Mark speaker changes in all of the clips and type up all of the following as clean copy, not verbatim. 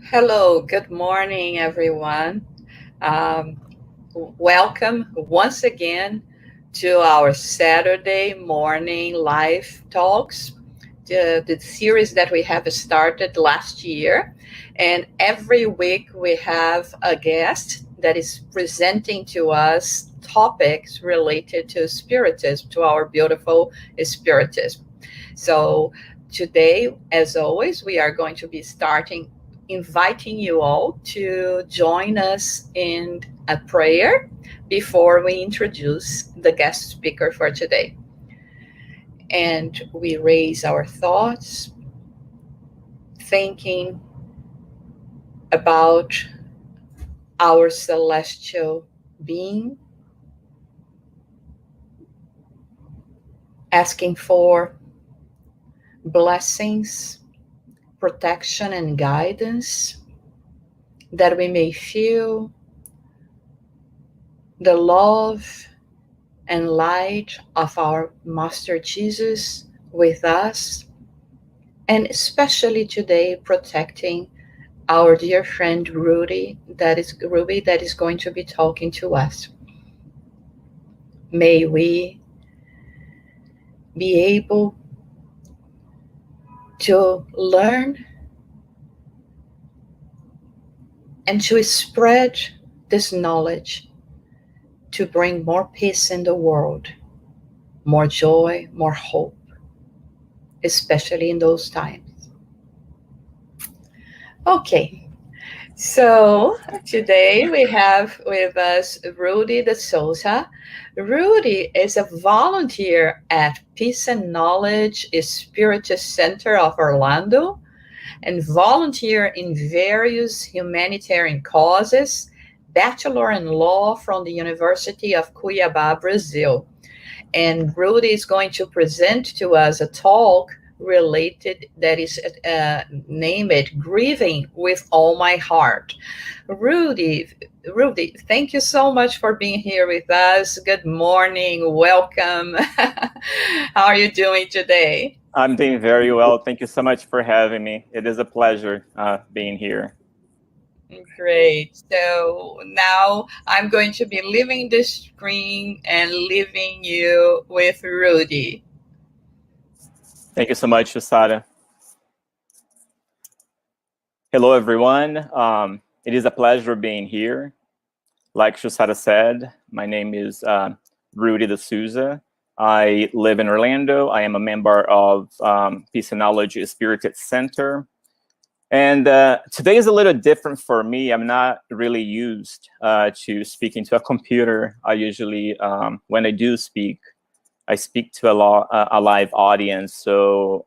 Speaker 1: Hello, good morning, everyone. Um, Welcome once again to our Saturday morning live talks, the series that we have started last year. And every week we have a guest that is presenting to us topics related to Spiritism, to our beautiful Spiritism. So today, as always, we are going to be starting inviting you all to join us in a prayer before we introduce the guest speaker for today. And we raise our thoughts, thinking about our celestial being, asking for blessings, protection, and guidance, that we may feel the love and light of our Master Jesus with us, and especially today protecting our dear friend Ruby that is going to be talking to us. May we be able to learn and to spread this knowledge to bring more peace in the world, more joy, more hope, especially in those times. Okay, so today we have with us Rudy de Souza. Rudy is a volunteer at Peace and Knowledge Spiritist Center of Orlando and volunteer in various humanitarian causes, bachelor in law from the University of Cuiabá, Brazil. And Rudy is going to present to us a talk related that is named Grieving with All My Heart. Rudy, Rudy, thank you so much for being here with us. Good morning. Welcome. How are you doing today?
Speaker 2: I'm doing very well. Thank you so much for having me. It is a pleasure being here.
Speaker 1: Great. So now I'm going to be leaving the screen and leaving you with Rudy.
Speaker 2: Thank you so much, Shusada. Hello, everyone. It is a pleasure being here. Like Shusada said, my name is Rudy de Souza. I live in Orlando. I am a member of Peace and Knowledge Spiritist Center. And today is a little different for me. I'm not really used to speaking to a computer. I usually, when I do speak, I speak to a live audience. So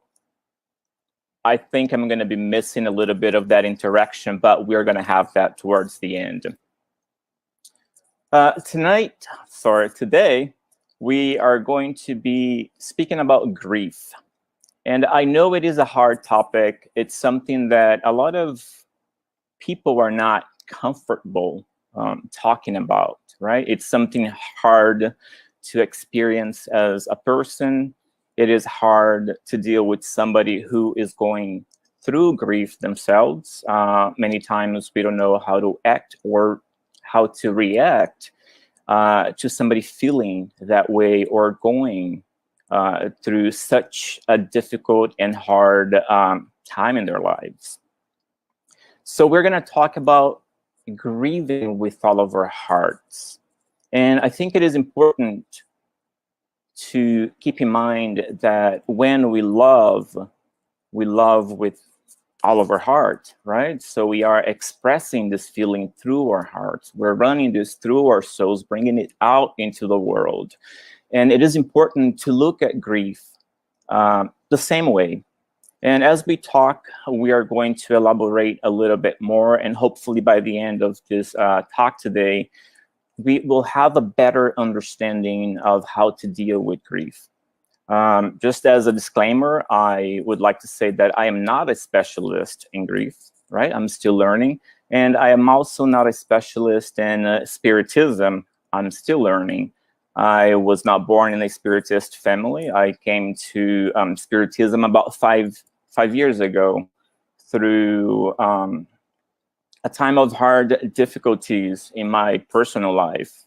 Speaker 2: I think I'm going to be missing a little bit of that interaction, but we're going to have that towards the end. Today, we are going to be speaking about grief. And I know it is a hard topic. It's something that a lot of people are not comfortable talking about, right? It's something hard to experience as a person. It is hard to deal with somebody who is going through grief themselves. Many times we don't know how to act or how to react to somebody feeling that way or going through such a difficult and hard time in their lives. So we're going to talk about grieving with all of our hearts. And I think it is important to keep in mind that when we love with all of our heart, right? So we are expressing this feeling through our hearts. We're running this through our souls, bringing it out into the world. And it is important to look at grief the same way. And as we talk, we are going to elaborate a little bit more. And hopefully by the end of this talk today, we will have a better understanding of how to deal with grief. Just as a disclaimer, I would like to say that I am not a specialist in grief, right? I'm still learning. And I am also not a specialist in spiritism. I'm still learning. I was not born in a spiritist family. I came to spiritism about five years ago through a time of hard difficulties in my personal life.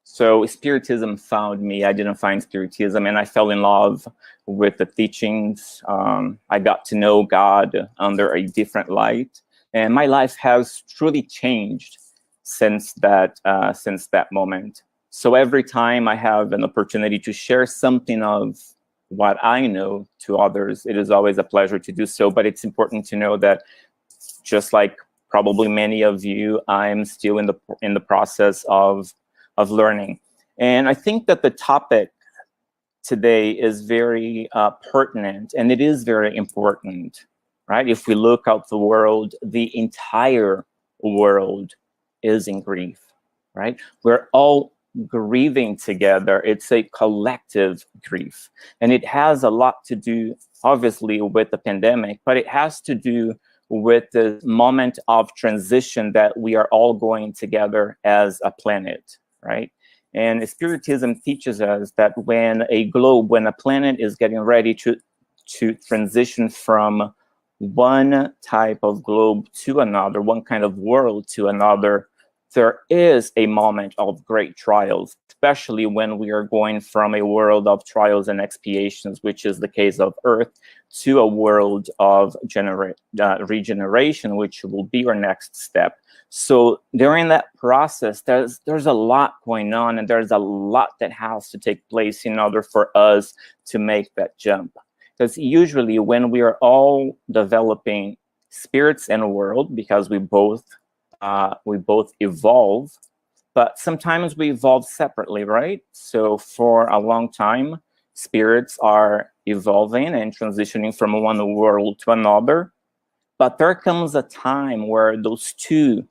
Speaker 2: So Spiritism found me. I didn't find Spiritism, and I fell in love with the teachings. I got to know God under a different light, and my life has truly changed since that moment. So every time I have an opportunity to share something of what I know to others, it is always a pleasure to do so. But it's important to know that, just like probably many of you, I'm still in the process of learning. And I think that the topic today is very pertinent, and it is very important, right? If we look out the world, the entire world is in grief, right? We're all grieving together. It's a collective grief. And it has a lot to do, obviously, with the pandemic, but it has to do with the moment of transition that we are all going together as a planet, right? And Spiritism teaches us that when a planet is getting ready to transition from one type of globe to another, one kind of world to another, there is a moment of great trials, especially when we are going from a world of trials and expiations, which is the case of Earth, to a world of regeneration, which will be our next step. So during that process, there's a lot going on, and there's a lot that has to take place in order for us to make that jump. Because usually when we are all developing spirits and world, because we both evolve, but sometimes we evolve separately, right? So for a long time, spirits are evolving and transitioning from one world to another. But there comes a time where those two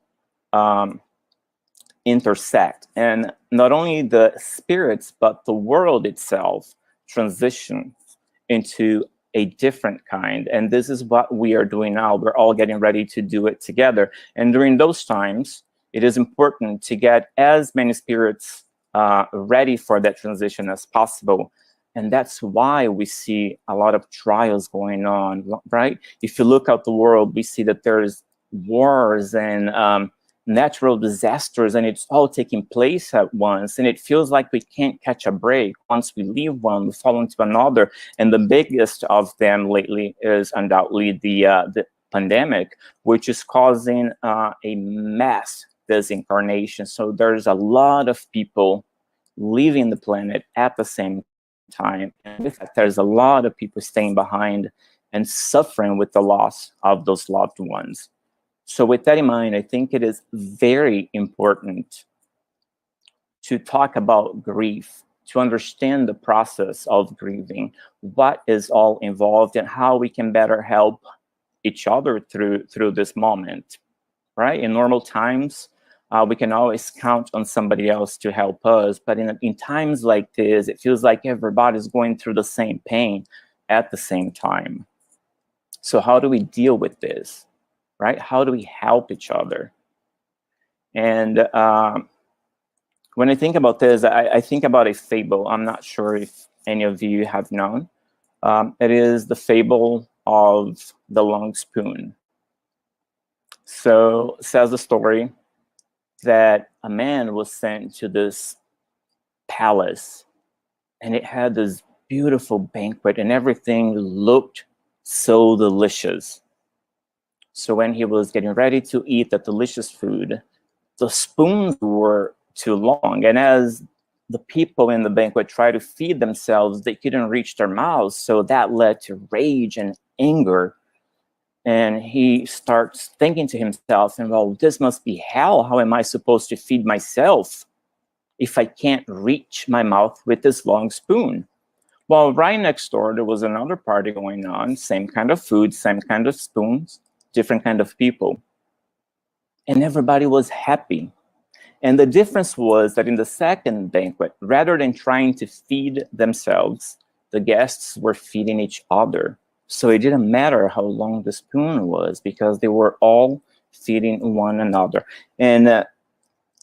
Speaker 2: intersect, and not only the spirits, but the world itself transition into a different kind. And this is what we are doing now. We're all getting ready to do it together. And during those times, it is important to get as many spirits ready for that transition as possible. And that's why we see a lot of trials going on, right? If you look out the world, we see that there's wars and natural disasters, and it's all taking place at once, and it feels like we can't catch a break. Once we leave one, we fall into another, and the biggest of them lately is undoubtedly the pandemic, which is causing a mass disincarnation. So there's a lot of people leaving the planet at the same time, and with that, there's a lot of people staying behind and suffering with the loss of those loved ones. So with that in mind, I think it is very important to talk about grief, to understand the process of grieving, what is all involved, and how we can better help each other through this moment, right? In normal times, we can always count on somebody else to help us, but in times like this, it feels like everybody's going through the same pain at the same time. So how do we deal with this? Right? How do we help each other? And when I think about this, I think about a fable. I'm not sure if any of you have known. It is the fable of the long spoon. So it says the story that a man was sent to this palace, and it had this beautiful banquet, and everything looked so delicious. So when he was getting ready to eat that delicious food, the spoons were too long. And as the people in the banquet tried to feed themselves, they couldn't reach their mouths. So that led to rage and anger. And he starts thinking to himself, and well, this must be hell. How am I supposed to feed myself if I can't reach my mouth with this long spoon? Well, right next door, there was another party going on, same kind of food, same kind of spoons, different kind of people. And everybody was happy. And the difference was that in the second banquet, rather than trying to feed themselves, the guests were feeding each other. So it didn't matter how long the spoon was, because they were all feeding one another. And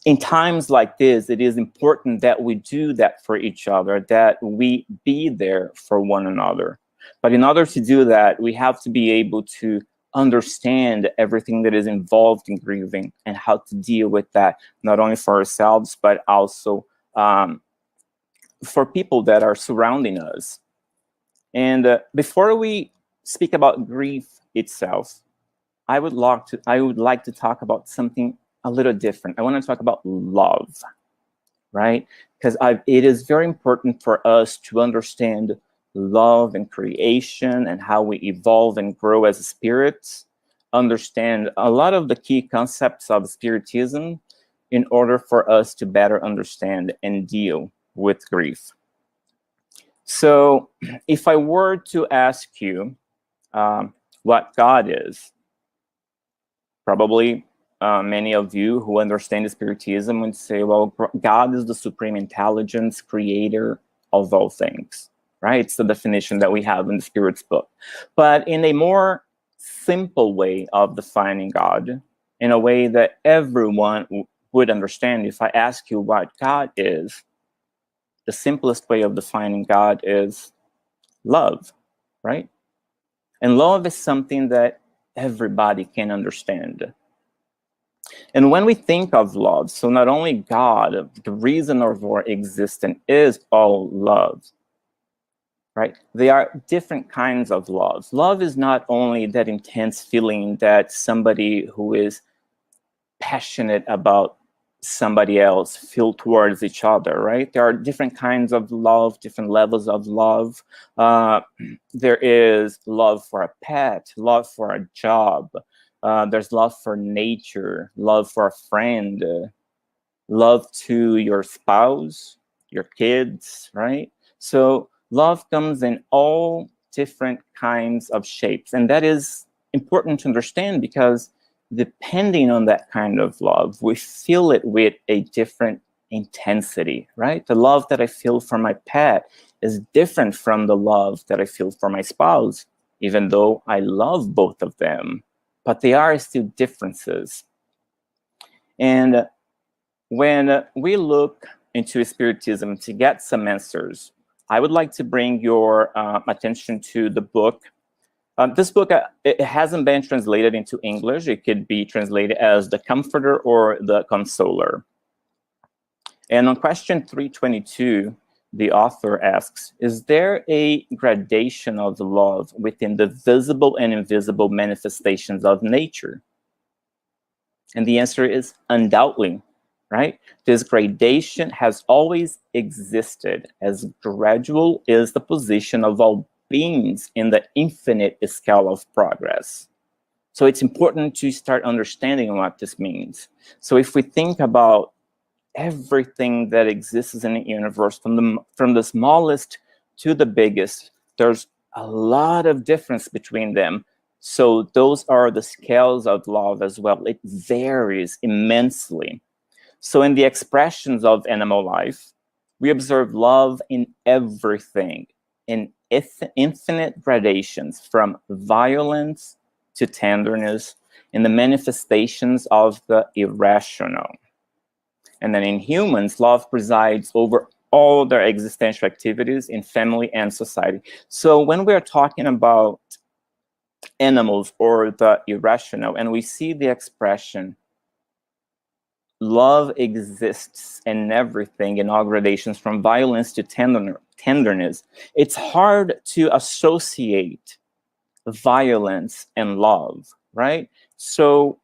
Speaker 2: in times like this, it is important that we do that for each other, that we be there for one another. But in order to do that, we have to be able to understand everything that is involved in grieving and how to deal with that, not only for ourselves, but also for people that are surrounding us. And before we speak about grief itself, I would like to talk about something a little different. I want to talk about love, right? Because it is very important for us to understand love and creation and how we evolve and grow as spirits, understand a lot of the key concepts of Spiritism in order for us to better understand and deal with grief. So if I were to ask you what God is, probably many of you who understand Spiritism would say, well, God is the supreme intelligence, creator of all things, right? It's the definition that we have in the Spirit's book. But in a more simple way of defining God, in a way that everyone would understand, if I ask you what God is, the simplest way of defining God is love, right? And love is something that everybody can understand. And when we think of love, so not only God, the reason of our existence is all love, right? There are different kinds of love. Love is not only that intense feeling that somebody who is passionate about somebody else feel towards each other, right? There are different kinds of love, different levels of love. There is love for a pet, love for a job. There's love for nature, love for a friend, love to your spouse, your kids, right? So love comes in all different kinds of shapes. And that is important to understand because depending on that kind of love, we feel it with a different intensity, right? The love that I feel for my pet is different from the love that I feel for my spouse, even though I love both of them. But there are still differences. And when we look into Spiritism to get some answers, I would like to bring your attention to the book. This book, it hasn't been translated into English. It could be translated as The Comforter or The Consoler. And on question 322, the author asks, is there a gradation of love within the visible and invisible manifestations of nature? And the answer is undoubtedly, right? This gradation has always existed, as gradual is the position of all beings in the infinite scale of progress. So it's important to start understanding what this means. So if we think about everything that exists in the universe, from the smallest to the biggest, there's a lot of difference between them. So those are the scales of love as well. It varies immensely. So in the expressions of animal life, we observe love in everything, in infinite gradations, from violence to tenderness, in the manifestations of the irrational. And then in humans, love presides over all their existential activities in family and society. So when we're talking about animals or the irrational, and we see the expression, love exists in everything, in all gradations, from violence to tenderness, it's hard to associate violence and love, right? So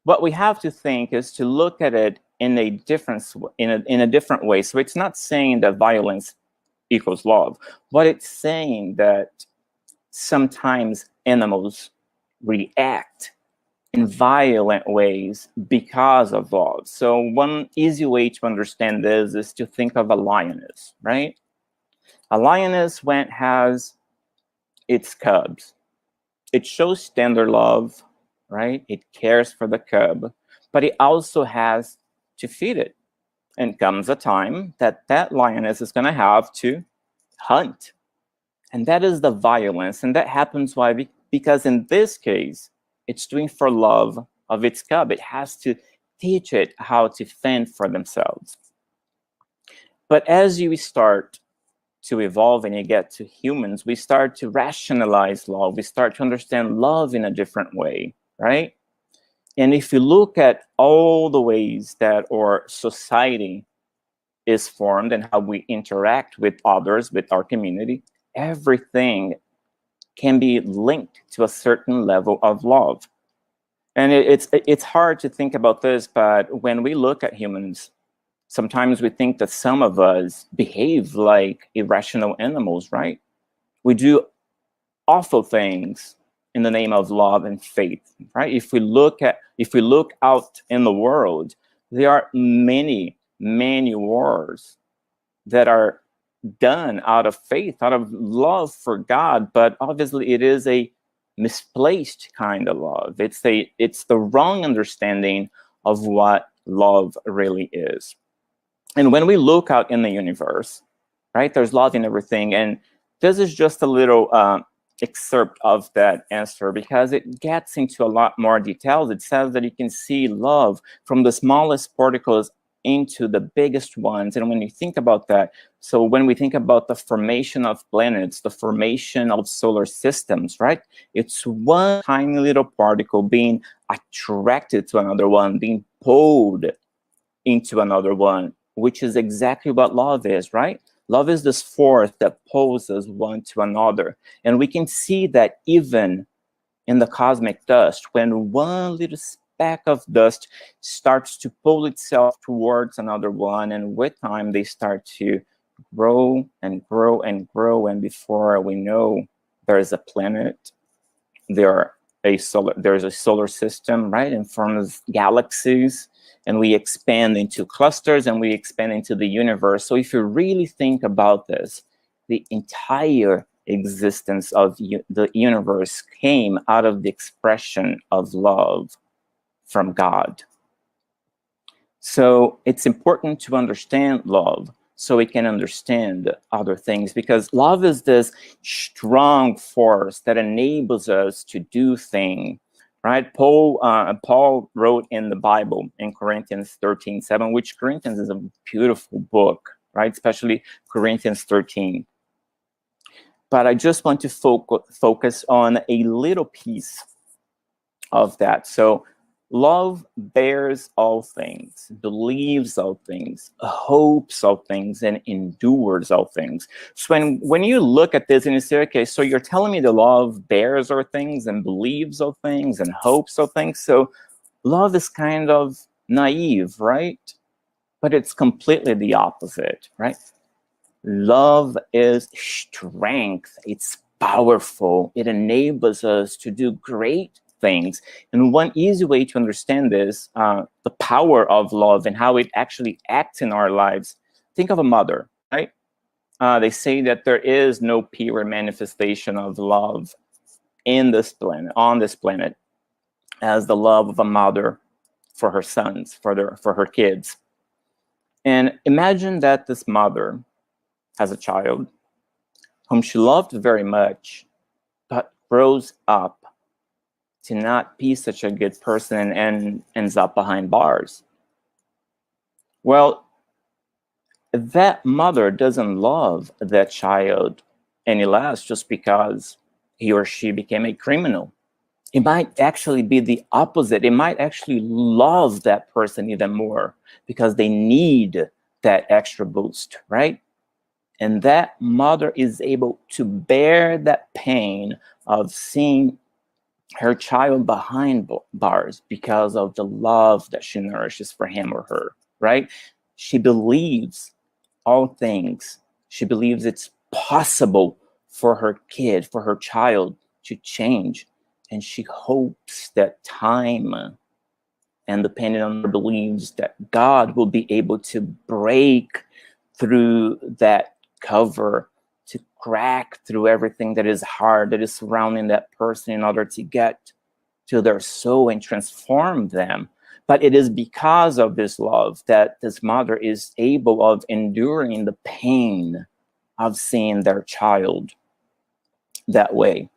Speaker 2: what we have to think is to look at it in a different way. So it's not saying that violence equals love, but it's saying that sometimes animals react in violent ways because of love. So one easy way to understand this is to think of a lioness, right? A lioness, when it has its cubs, it shows tender love, right? It cares for the cub, but it also has to feed it. And comes a time that that lioness is going to have to hunt. And that is the violence. And that happens why? Because in this case, it's doing for love of its cub. It has to teach it how to fend for themselves. But as you start to evolve and you get to humans, we start to rationalize love. We start to understand love in a different way, right? And if you look at all the ways that our society is formed and how we interact with others, with our community, everything can be linked to a certain level of love. And it's hard to think about this, but when we look at humans, sometimes we think that some of us behave like irrational animals, right? We do awful things in the name of love and faith, right? If we look out in the world, there are many, many wars that are done out of faith, out of love for God, but obviously it is a misplaced kind of love. It's the wrong understanding of what love really is. And when we look out in the universe, right, there's love in everything. And this is just a little excerpt of that answer because it gets into a lot more details. It says that you can see love from the smallest particles into the biggest ones. And when you think about that, so when we think about the formation of planets, the formation of solar systems, right? It's one tiny little particle being attracted to another one, being pulled into another one, which is exactly what love is, right? Love is this force that pulls us one to another. And we can see that even in the cosmic dust, when one little speck of dust starts to pull itself towards another one, and with time they start to grow and grow and grow, and before we know, there is a planet, there's a solar system, right, in front of galaxies, and we expand into clusters and we expand into the universe. So if you really think about this, the entire existence of the universe came out of the expression of love from God. So it's important to understand love so we can understand other things, because love is this strong force that enables us to do things, right? Paul wrote in the Bible in Corinthians 13:7, which Corinthians is a beautiful book, right? Especially Corinthians 13. But I just want to focus on a little piece of that. So love bears all things, believes all things, hopes all things, and endures all things. So when you look at this and you say, okay, so you're telling me the love bears all things and believes all things and hopes all things. So love is kind of naive, right? But it's completely the opposite, right? Love is strength. It's powerful. It enables us to do great things. And one easy way to understand this, the power of love and how it actually acts in our lives, think of a mother, right? They say that there is no pure manifestation of love on this planet, as the love of a mother for her sons, for her kids. And imagine that this mother has a child whom she loved very much, but grows up to not be such a good person and ends up behind bars. Well, that mother doesn't love that child any less just because he or she became a criminal. It might actually be the opposite. It might actually love that person even more because they need that extra boost, right? And that mother is able to bear that pain of seeing her child behind bars because of the love that she nourishes for him or her, right? She believes all things. She believes it's possible for her kid, for her child to change. And she hopes that time, and depending on her beliefs, that God will be able to break through that cover, to crack through everything that is hard, that is surrounding that person in order to get to their soul and transform them. But it is because of this love that this mother is able of enduring the pain of seeing their child that way.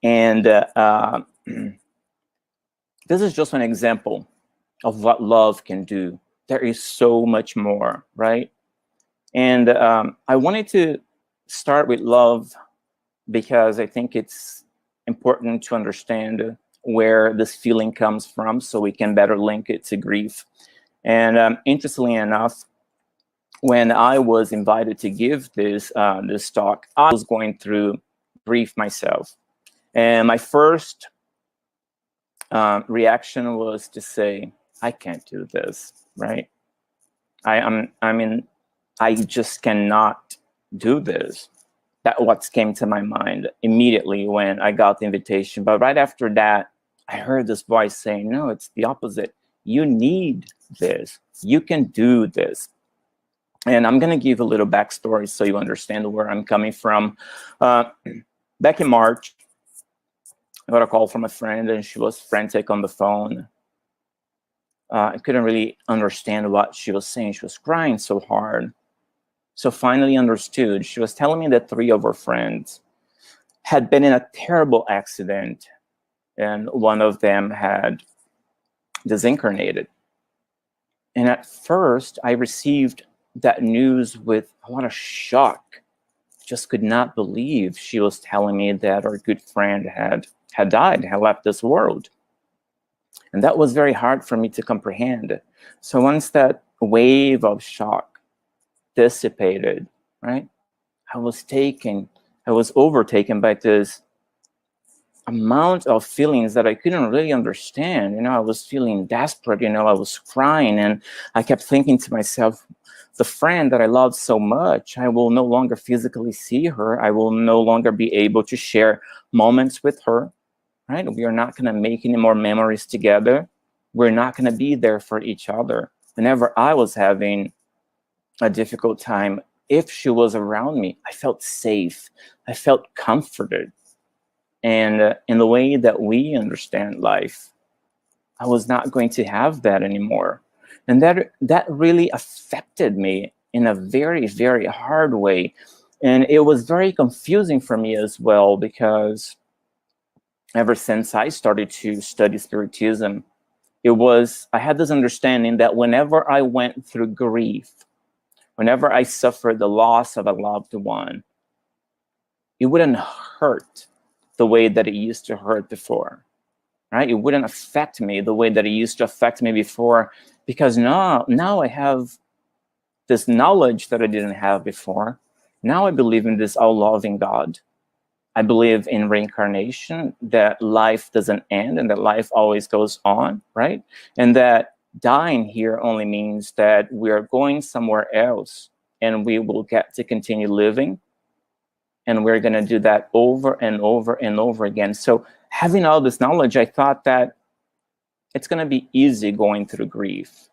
Speaker 2: And this is just an example of what love can do. There is so much more, right? And I wanted to start with love because I think it's important to understand where this feeling comes from so we can better link it to grief. And interestingly enough, when I was invited to give this talk, I was going through grief myself. And my first reaction was to say, I can't do this, right? I just cannot do this. That what came to my mind immediately when I got the invitation. But right after that, I heard this voice saying, no, it's the opposite. You need this. You can do this. And I'm going to give a little backstory so you understand where I'm coming from. Back in March, I got a call from a friend, and she was frantic on the phone. I couldn't really understand what she was saying. She was crying so hard. So finally understood. She was telling me that 3 of her friends had been in a terrible accident, and one of them had disincarnated. And at first, I received that news with a lot of shock. Just could not believe she was telling me that our good friend had died, had left this world. And that was very hard for me to comprehend. So once that wave of shock dissipated, right, I was overtaken by this amount of feelings that I couldn't really understand. You know, I was feeling desperate, you know, I was crying, and I kept thinking to myself, the friend that I loved so much, I will no longer physically see her. I will no longer be able to share moments with her, right? We are not going to make any more memories together. We're not going to be there for each other. Whenever I was having a difficult time, if she was around me, I felt safe. I felt comforted. And in the way that we understand life, I was not going to have that anymore. And that really affected me in a very, very hard way. And it was very confusing for me as well, because ever since I started to study Spiritism, I had this understanding that whenever I went through grief, whenever I suffered the loss of a loved one, it wouldn't hurt the way that it used to hurt before, right? It wouldn't affect me the way that it used to affect me before, because now I have this knowledge that I didn't have before. Now I believe in this all-loving God. I believe in reincarnation, that life doesn't end and that life always goes on, right? And that dying here only means that we are going somewhere else and we will get to continue living. And we're going to do that over and over and over again. So having all this knowledge, I thought that it's going to be easy going through grief,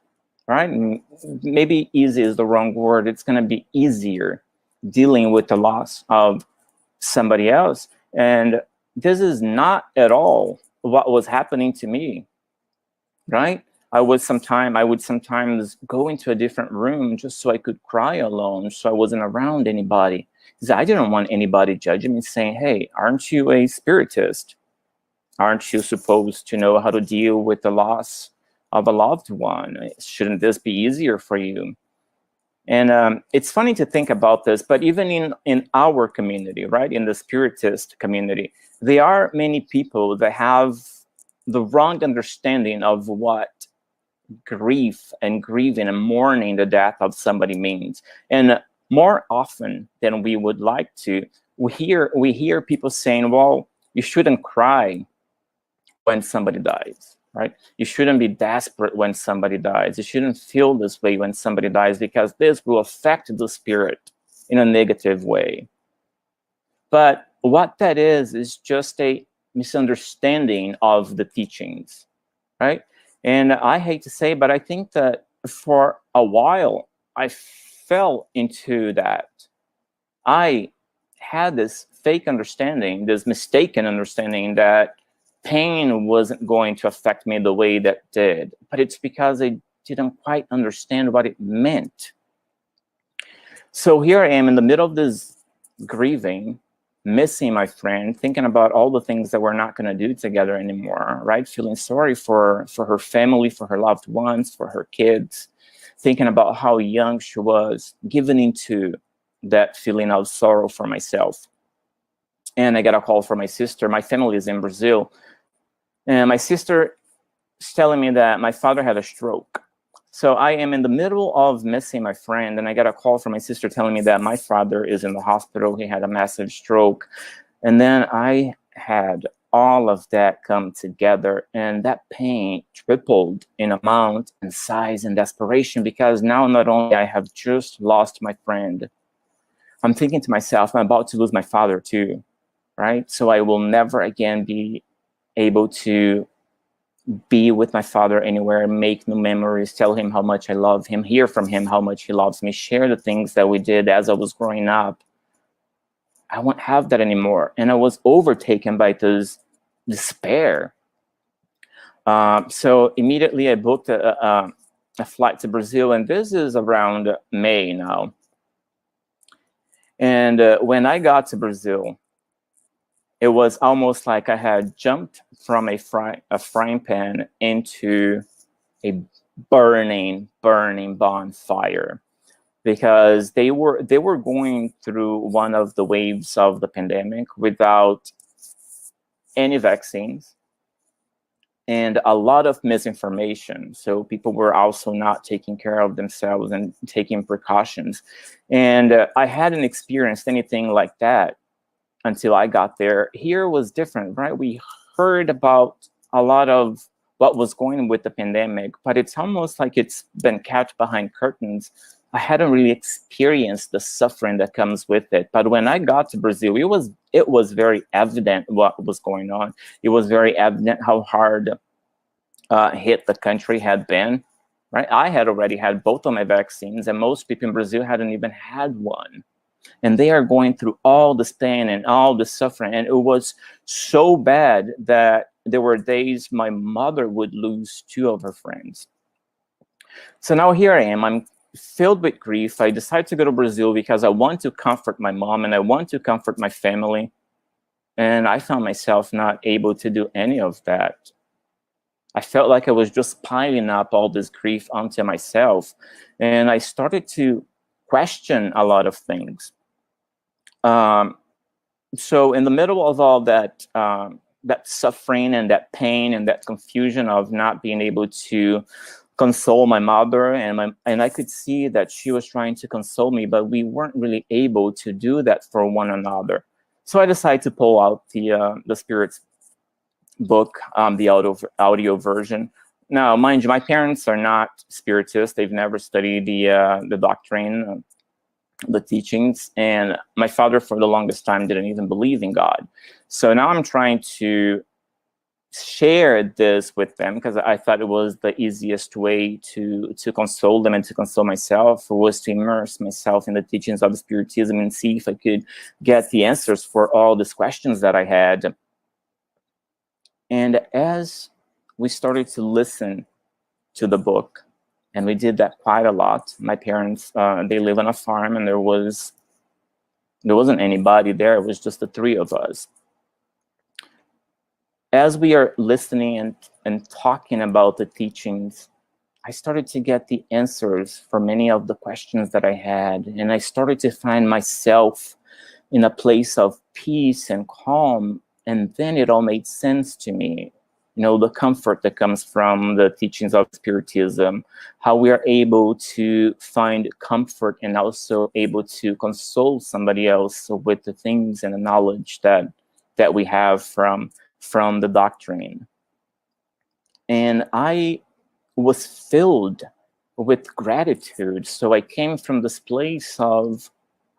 Speaker 2: right? And maybe easy is the wrong word. It's going to be easier dealing with the loss of somebody else. And this is not at all what was happening to me, right? I would sometimes go into a different room just so I could cry alone, so I wasn't around anybody. Because I didn't want anybody judging me, saying, hey, aren't you a spiritist? Aren't you supposed to know how to deal with the loss of a loved one? Shouldn't this be easier for you? And it's funny to think about this, but even in our community, right, in the Spiritist community, there are many people that have the wrong understanding of what grief and grieving and mourning the death of somebody means. And more often than we would like to, we hear people saying, well, you shouldn't cry when somebody dies, right? You shouldn't be desperate when somebody dies. You shouldn't feel this way when somebody dies, because this will affect the spirit in a negative way. But what that is just a misunderstanding of the teachings, right? And I hate to say, but I think that for a while, I fell into that. I had this fake understanding, this mistaken understanding that pain wasn't going to affect me the way that did. But it's because I didn't quite understand what it meant. So here I am in the middle of this grieving, missing my friend, thinking about all the things that we're not going to do together anymore, right? Feeling sorry for her family, for her loved ones, for her kids, thinking about how young she was, given into that feeling of sorrow for myself. And I got a call from my sister. My family is in Brazil. And my sister is telling me that my father had a stroke. So I am in the middle of missing my friend, and I got a call from my sister telling me that my father is in the hospital. He had a massive stroke. And then I had all of that come together, and that pain tripled in amount and size and desperation, because now not only I have just lost my friend, I'm thinking to myself, I'm about to lose my father too, right? So I will never again be able to be with my father anywhere, make new memories, tell him how much I love him, hear from him how much he loves me, share the things that we did as I was growing up. I won't have that anymore. And I was overtaken by this despair. So immediately I booked a flight to Brazil, and this is around May now. And when I got to Brazil, it was almost like I had jumped from a frying pan into a burning bonfire, because they were going through one of the waves of the pandemic without any vaccines and a lot of misinformation. So people were also not taking care of themselves and taking precautions. And I hadn't experienced anything like that until I got there. Here was different, right? We heard about a lot of what was going on with the pandemic, but it's almost like it's been kept behind curtains. I hadn't really experienced the suffering that comes with it. But when I got to Brazil, it was very evident what was going on. It was very evident how hard hit the country had been, right? I had already had both of my vaccines, and most people in Brazil hadn't even had one. And they are going through all this pain and all the suffering. And it was so bad that there were days my mother would lose 2 of her friends. So now here I am. I'm filled with grief. I decided to go to Brazil because I want to comfort my mom and I want to comfort my family. And I found myself not able to do any of that. I felt like I was just piling up all this grief onto myself. And I started to question a lot of things. So in the middle of all that, that suffering and that pain and that confusion of not being able to console my mother, and I could see that she was trying to console me, but we weren't really able to do that for one another. So I decided to pull out the Spirit's book, the audio version. Now, mind you, my parents are not spiritists. They've never studied the doctrine, the teachings, and my father for the longest time didn't even believe in God. So now I'm trying to share this with them because I thought it was the easiest way to console them and to console myself, was to immerse myself in the teachings of Spiritism and see if I could get the answers for all these questions that I had. And as we started to listen to the book, and we did that quite a lot. My parents, they live on a farm, and there wasn't anybody there. It was just the 3 of us. As we are listening and talking about the teachings, I started to get the answers for many of the questions that I had. And I started to find myself in a place of peace and calm. And then it all made sense to me. You know, the comfort that comes from the teachings of Spiritism, how we are able to find comfort and also able to console somebody else with the things and the knowledge that we have from the doctrine. And I was filled with gratitude. So I came from this place of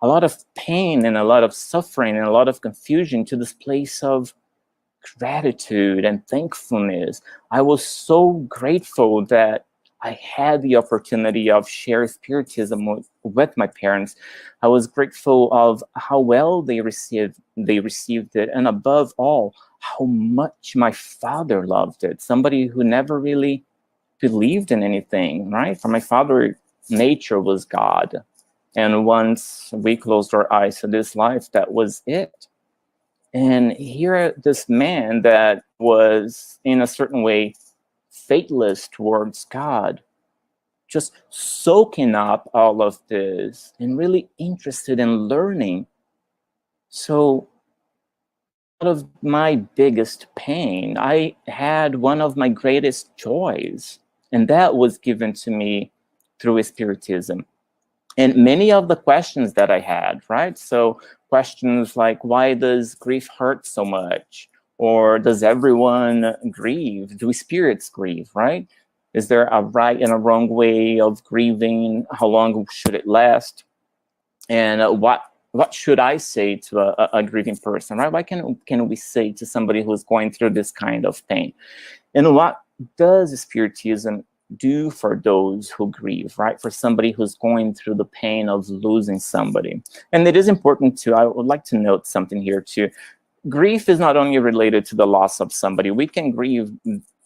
Speaker 2: a lot of pain and a lot of suffering and a lot of confusion to this place of gratitude and thankfulness. I was so grateful that I had the opportunity of sharing Spiritism with my parents. I was grateful of how well they received it, and above all, how much my father loved it. Somebody who never really believed in anything, right? For my father, nature was God. And once we closed our eyes to this life, that was it. And here, this man that was in a certain way faithless towards God just soaking up all of this and really interested in learning. So out of my biggest pain, I had one of my greatest joys, and that was given to me through Spiritism. And many of the questions that I had, right? So questions like, why does grief hurt so much? Or does everyone grieve? Do spirits grieve, right? Is there a right and a wrong way of grieving? How long should it last? And what should I say to a grieving person, right? What can we say to somebody who's going through this kind of pain? And what does Spiritism do for those who grieve, right? For somebody who's going through the pain of losing somebody. And it is important to, I would like to note something here too. Grief is not only related to the loss of somebody. We can grieve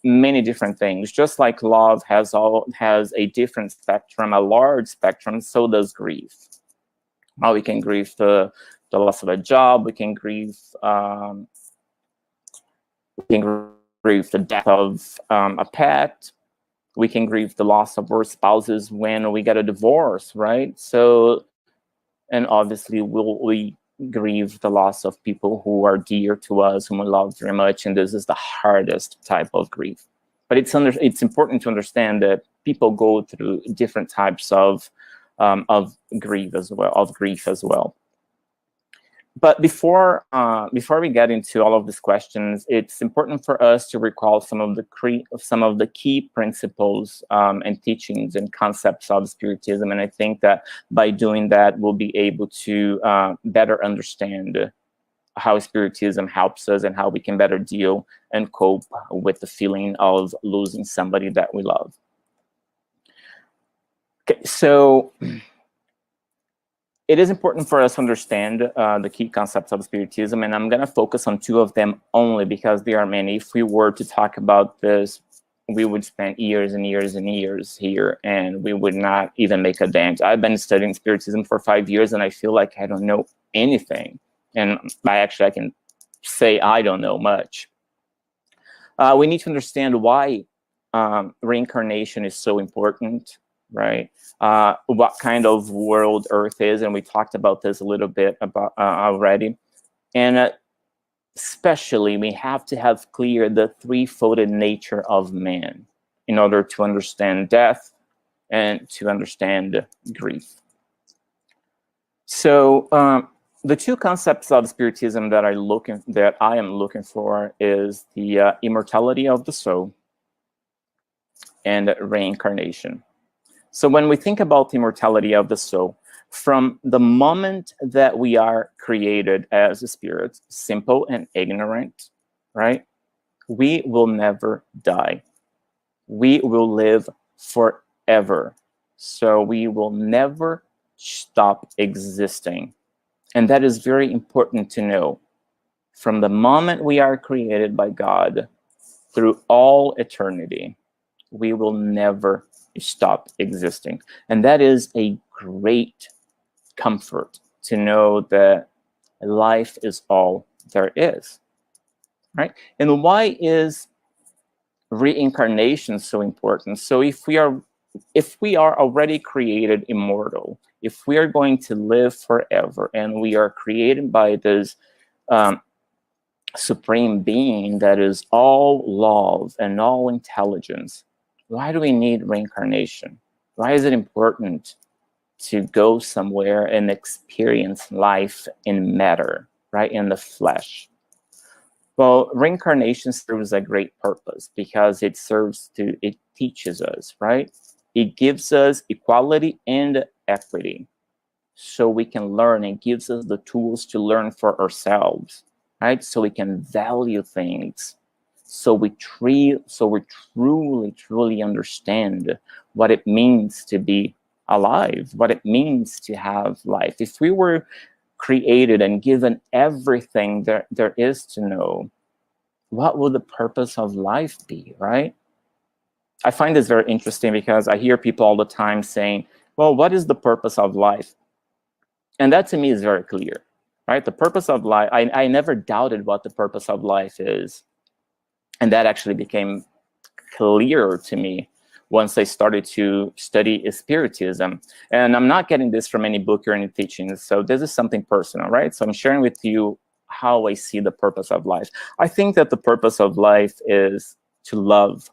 Speaker 2: many different things. Just like love has a different spectrum, a large spectrum, so does grief. We can grieve the loss of a job. We can grieve the death of a pet. We can grieve the loss of our spouses when we get a divorce, right? So, and obviously we grieve the loss of people who are dear to us, whom we love very much, and this is the hardest type of grief. But it's important to understand that people go through different types of grief as well. But before we get into all of these questions, it's important for us to recall some of the key principles and teachings and concepts of Spiritism. And I think that by doing that, we'll be able to better understand how Spiritism helps us and how we can better deal and cope with the feeling of losing somebody that we love. Okay, so it is important for us to understand the key concepts of Spiritism, and I'm going to focus on two of them only because there are many. If we were to talk about this, we would spend years and years and years here, and we would not even make a dent. I've been studying Spiritism for 5 years, and I feel like I don't know anything. And I can say I don't know much. We need to understand why reincarnation is so important, right? What kind of world Earth is, and we talked about this a little bit about already. And especially, we have to have clear the three-folded nature of man in order to understand death and to understand grief. So the two concepts of Spiritism that I am looking for is the immortality of the soul and reincarnation. So when we think about the immortality of the soul, from the moment that we are created as a spirit, simple and ignorant, right? We will never die. We will live forever. So we will never stop existing. And that is very important to know. From the moment we are created by God through all eternity, we will never stop existing. And that is a great comfort to know that life is all there is, right? And why is reincarnation so important? So if we are already created immortal, if we are going to live forever, and we are created by this supreme being that is all love and all intelligence, why do we need reincarnation? Why is it important to go somewhere and experience life in matter, right, in the flesh? Well, reincarnation serves a great purpose because it teaches us, right? It gives us equality and equity so we can learn. It gives us the tools to learn for ourselves, right? So we can value things. So we truly understand what it means to be alive, what it means to have life. If we were created and given everything there is to know, what would the purpose of life be, right? I find this very interesting because I hear people all the time saying, well, what is the purpose of life? And that to me is very clear, right? The purpose of life, I never doubted what the purpose of life is. And that actually became clearer to me once I started to study Spiritism. And I'm not getting this from any book or any teachings, so this is something personal, right? So I'm sharing with you how I see the purpose of life. I think that the purpose of life is to love,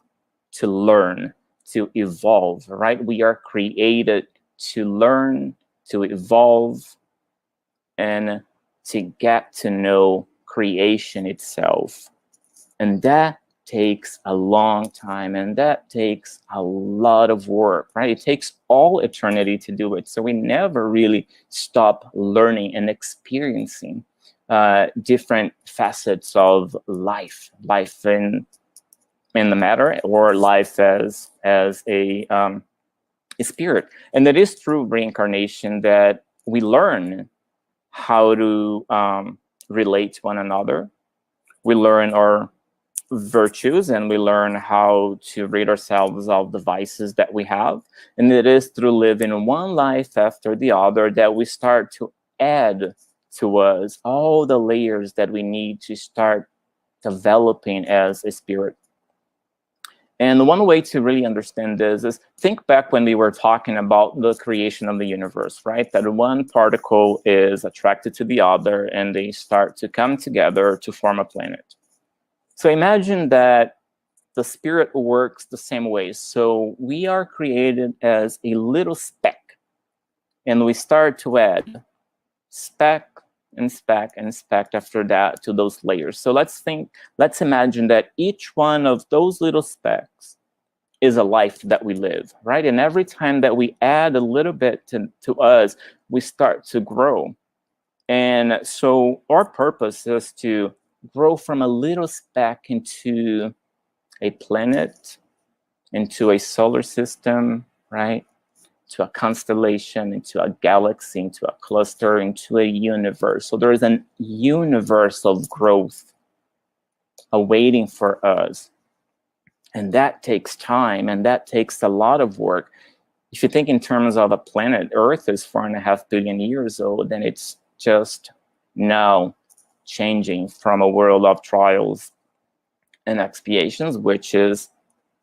Speaker 2: to learn, to evolve, right? We are created to learn, to evolve, and to get to know creation itself. And that takes a long time, and that takes a lot of work, right? It takes all eternity to do it. So we never really stop learning and experiencing different facets of life in the matter, or life as a spirit. And it is through reincarnation that we learn how to relate to one another. We learn our virtues, and we learn how to rid ourselves of the vices that we have. And it is through living one life after the other that we start to add to us all the layers that we need to start developing as a spirit. And one way to really understand this is think back when we were talking about the creation of the universe, right? That one particle is attracted to the other, and they start to come together to form a planet. So imagine that the spirit works the same way. So we are created as a little speck, and we start to add speck and speck and speck after that to those layers. So let's imagine that each one of those little specks is a life that we live, right? And every time that we add a little bit to us, we start to grow. And so our purpose is to grow from a little speck into a planet, into a solar system, right? To a constellation, into a galaxy, into a cluster, into a universe. So there is a universe of growth awaiting for us. And that takes time, and that takes a lot of work. If you think in terms of a planet, Earth is 4.5 billion years old, and it's just now changing from a world of trials and expiations, which is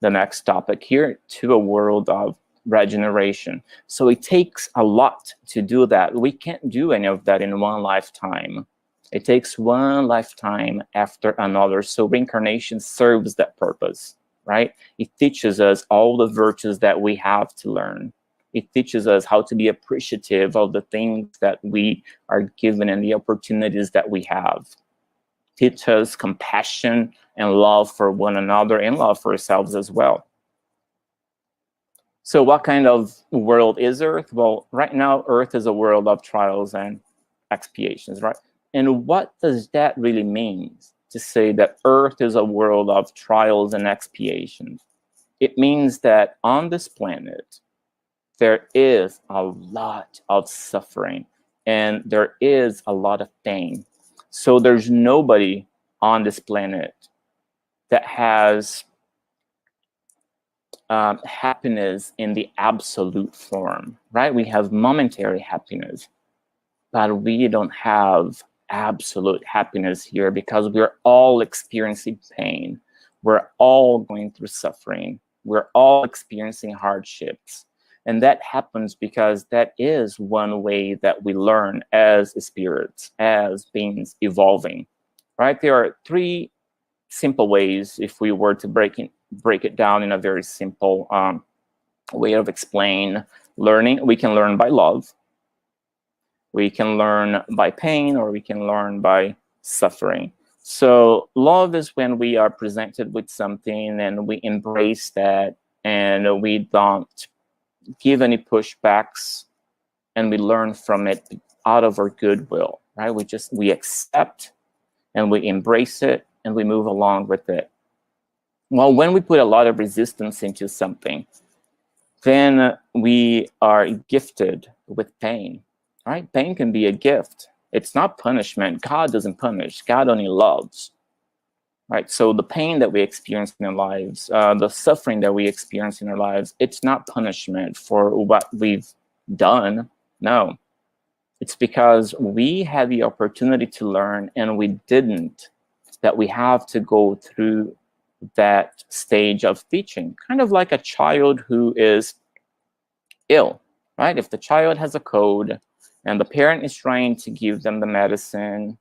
Speaker 2: the next topic here, to a world of regeneration. So it takes a lot to do that. We can't do any of that in one lifetime. It takes one lifetime after another. So reincarnation serves that purpose, right? It teaches us all the virtues that we have to learn. It teaches us how to be appreciative of the things that we are given and the opportunities that we have. Teach us compassion and love for one another, and love for ourselves as well. So what kind of world is Earth? Well, right now, Earth is a world of trials and expiations, right? And what does that really mean to say that Earth is a world of trials and expiations? It means that on this planet, there is a lot of suffering, and there is a lot of pain. So there's nobody on this planet that has happiness in the absolute form, right? We have momentary happiness, but we don't have absolute happiness here, because we're all experiencing pain. We're all going through suffering. We're all experiencing hardships. And that happens because that is one way that we learn as spirits, as beings evolving, right? There are 3 simple ways, if we were to break it down in a very simple way of explain learning. We can learn by love, we can learn by pain, or we can learn by suffering. So love is when we are presented with something and we embrace that, and we don't give any pushbacks, and we learn from it out of our goodwill, right? We accept, and we embrace it, and we move along with it. Well, when we put a lot of resistance into something, then we are gifted with pain, right? Pain can be a gift. It's not punishment. God doesn't punish. God only loves, right? So the pain that we experience in our lives, the suffering that we experience in our lives, it's not punishment for what we've done. No, it's because we had the opportunity to learn and we didn't, that we have to go through that stage of teaching, kind of like a child who is ill, right? If the child has a cold and the parent is trying to give them the medicine,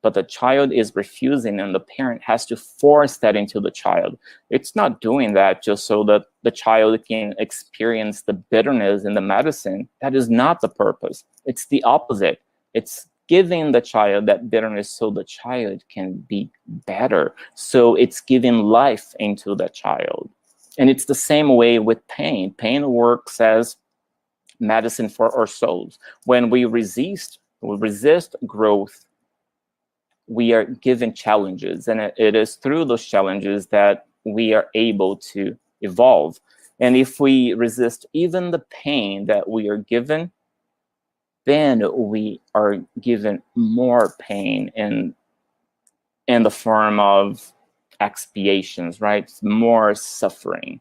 Speaker 2: but the child is refusing and the parent has to force that into the child, it's not doing that just so that the child can experience the bitterness in the medicine. That is not the purpose. It's the opposite. It's giving the child that bitterness so the child can be better. So it's giving life into the child. And it's the same way with pain. Pain works as medicine for our souls. When we resist growth, we are given challenges, and it is through those challenges that we are able to evolve. And if we resist even the pain that we are given, then we are given more pain in the form of expiations, right? More suffering.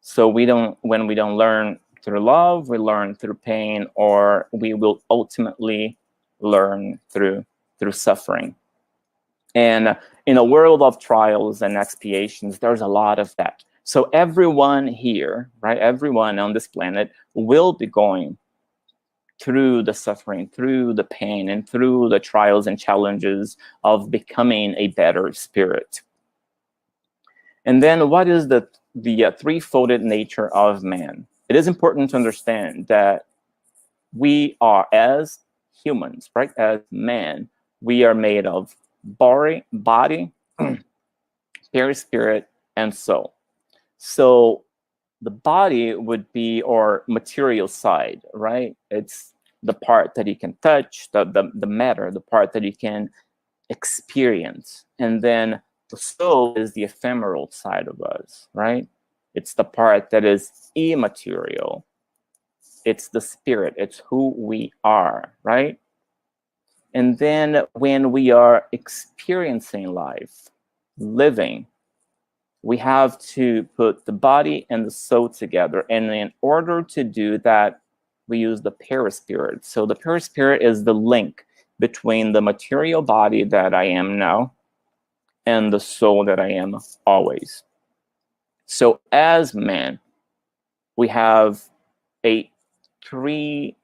Speaker 2: So when we don't learn through love, we learn through pain, or we will ultimately learn through suffering. And in a world of trials and expiations, there's a lot of that. So everyone here, right, everyone on this planet will be going through the suffering, through the pain, and through the trials and challenges of becoming a better spirit. And then what is the threefolded nature of man? It is important to understand that we are, as humans, right, as man, we are made of body, spirit, and soul. So the body would be our material side, right? It's the part that you can touch, the matter, the part that you can experience. And then the soul is the ephemeral side of us, right? It's the part that is immaterial. It's the spirit. It's who we are, right? And then when we are experiencing life, living, we have to put the body and the soul together. And in order to do that, we use the perispirit. So the perispirit is the link between the material body that I am now and the soul that I am always. So as man, we have a threefolded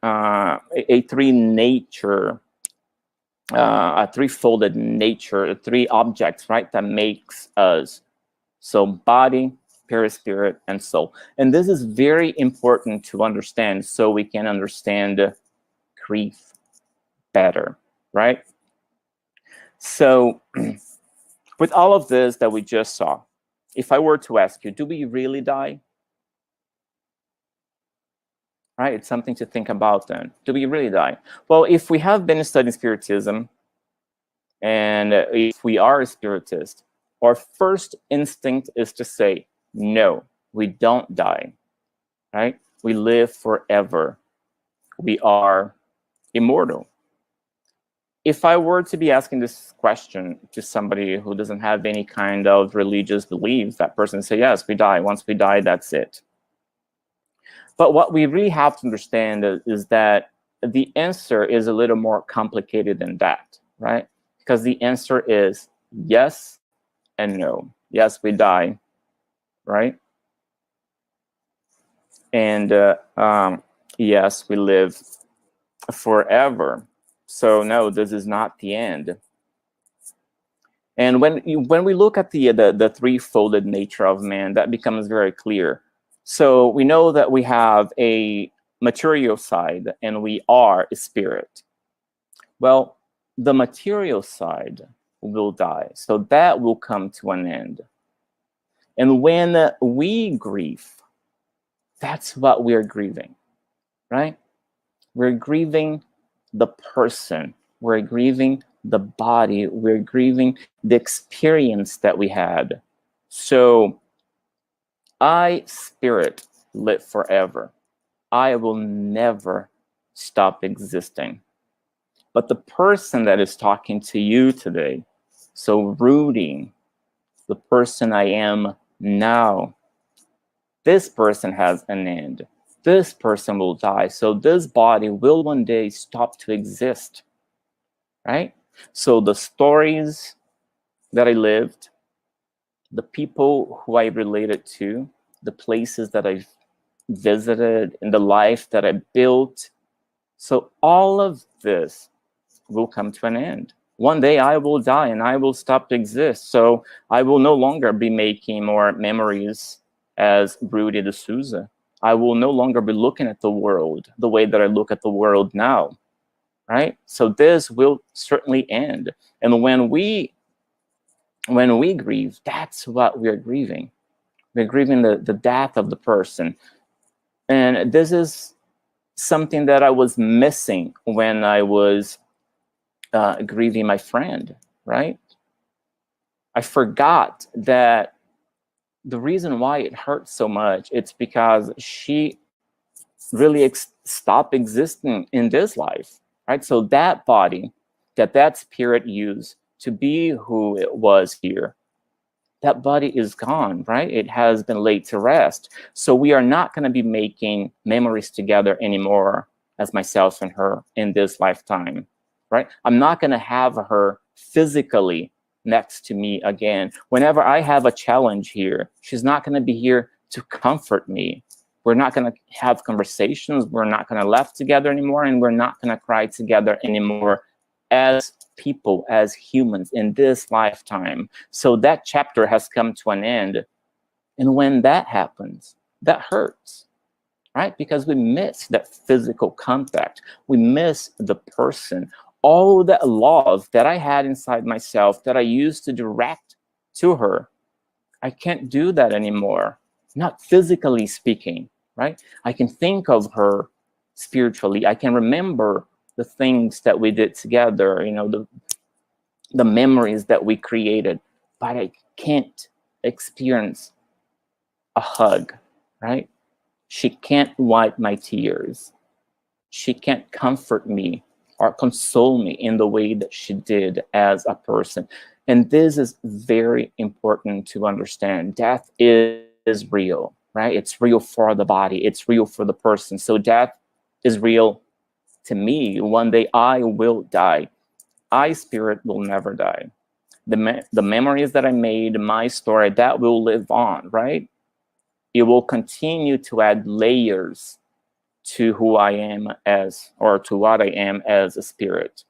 Speaker 2: nature, three objects, right, that makes us. So body, perispirit, and soul. And this is very important to understand so we can understand grief better, right? So with all of this that we just saw, if I were to ask you, do we really die? Right, it's something to think about then. Do we really die? Well, if we have been studying Spiritism, and if we are a Spiritist, our first instinct is to say, no, we don't die, right? We live forever. We are immortal. If I were to be asking this question to somebody who doesn't have any kind of religious beliefs, that person would say, yes, we die. Once we die, that's it. But what we really have to understand is that the answer is a little more complicated than that, right? Because the answer is yes and no. Yes, we die, right? And yes, we live forever. So no, this is not the end. And when we look at the threefolded nature of man, that becomes very clear. So we know that we have a material side and we are a spirit. Well, the material side will die. So that will come to an end. And when we grieve, that's what we're grieving, right? We're grieving the person. We're grieving the body. We're grieving the experience that we had. So I, spirit, live forever. I will never stop existing. But the person that is talking to you today, so Rudy, the person I am now, this person has an end. This person will die. So this body will one day stop to exist, right? So the stories that I lived, the people who I related to, the places that I've visited, and the life that I built. So all of this will come to an end. One day I will die and I will stop to exist. So I will no longer be making more memories as Rudy the Souza. I will no longer be looking at the world the way that I look at the world now, right? So this will certainly end. And when we grieve, that's what we're grieving. We're grieving the death of the person. And this is something that I was missing when I was grieving my friend, right? I forgot that the reason why it hurts so much, it's because she really stopped existing in this life, right? So that body, that spirit used to be who it was here, that body is gone, right? It has been laid to rest. So we are not going to be making memories together anymore as myself and her in this lifetime, right? I'm not going to have her physically next to me again. Whenever I have a challenge here, she's not going to be here to comfort me. We're not going to have conversations. We're not going to laugh together anymore, and we're not going to cry together anymore as people, as humans in this lifetime. So that chapter has come to an end. And when that happens, that hurts, right? Because we miss that physical contact. We miss the person. All that love that I had inside myself that I used to direct to her, I can't do that anymore. Not physically speaking, right? I can think of her spiritually. I can remember the things that we did together, you know, the memories that we created, but I can't experience a hug, right? She can't wipe my tears. She can't comfort me or console me in the way that she did as a person. And this is very important to understand. Death is real, right? It's real for the body. It's real for the person. So death is real to me. One day I will die. I, spirit, will never die. The memories that I made, my story, that will live on, right? It will continue to add layers to who I am as, or to what I am as a spirit.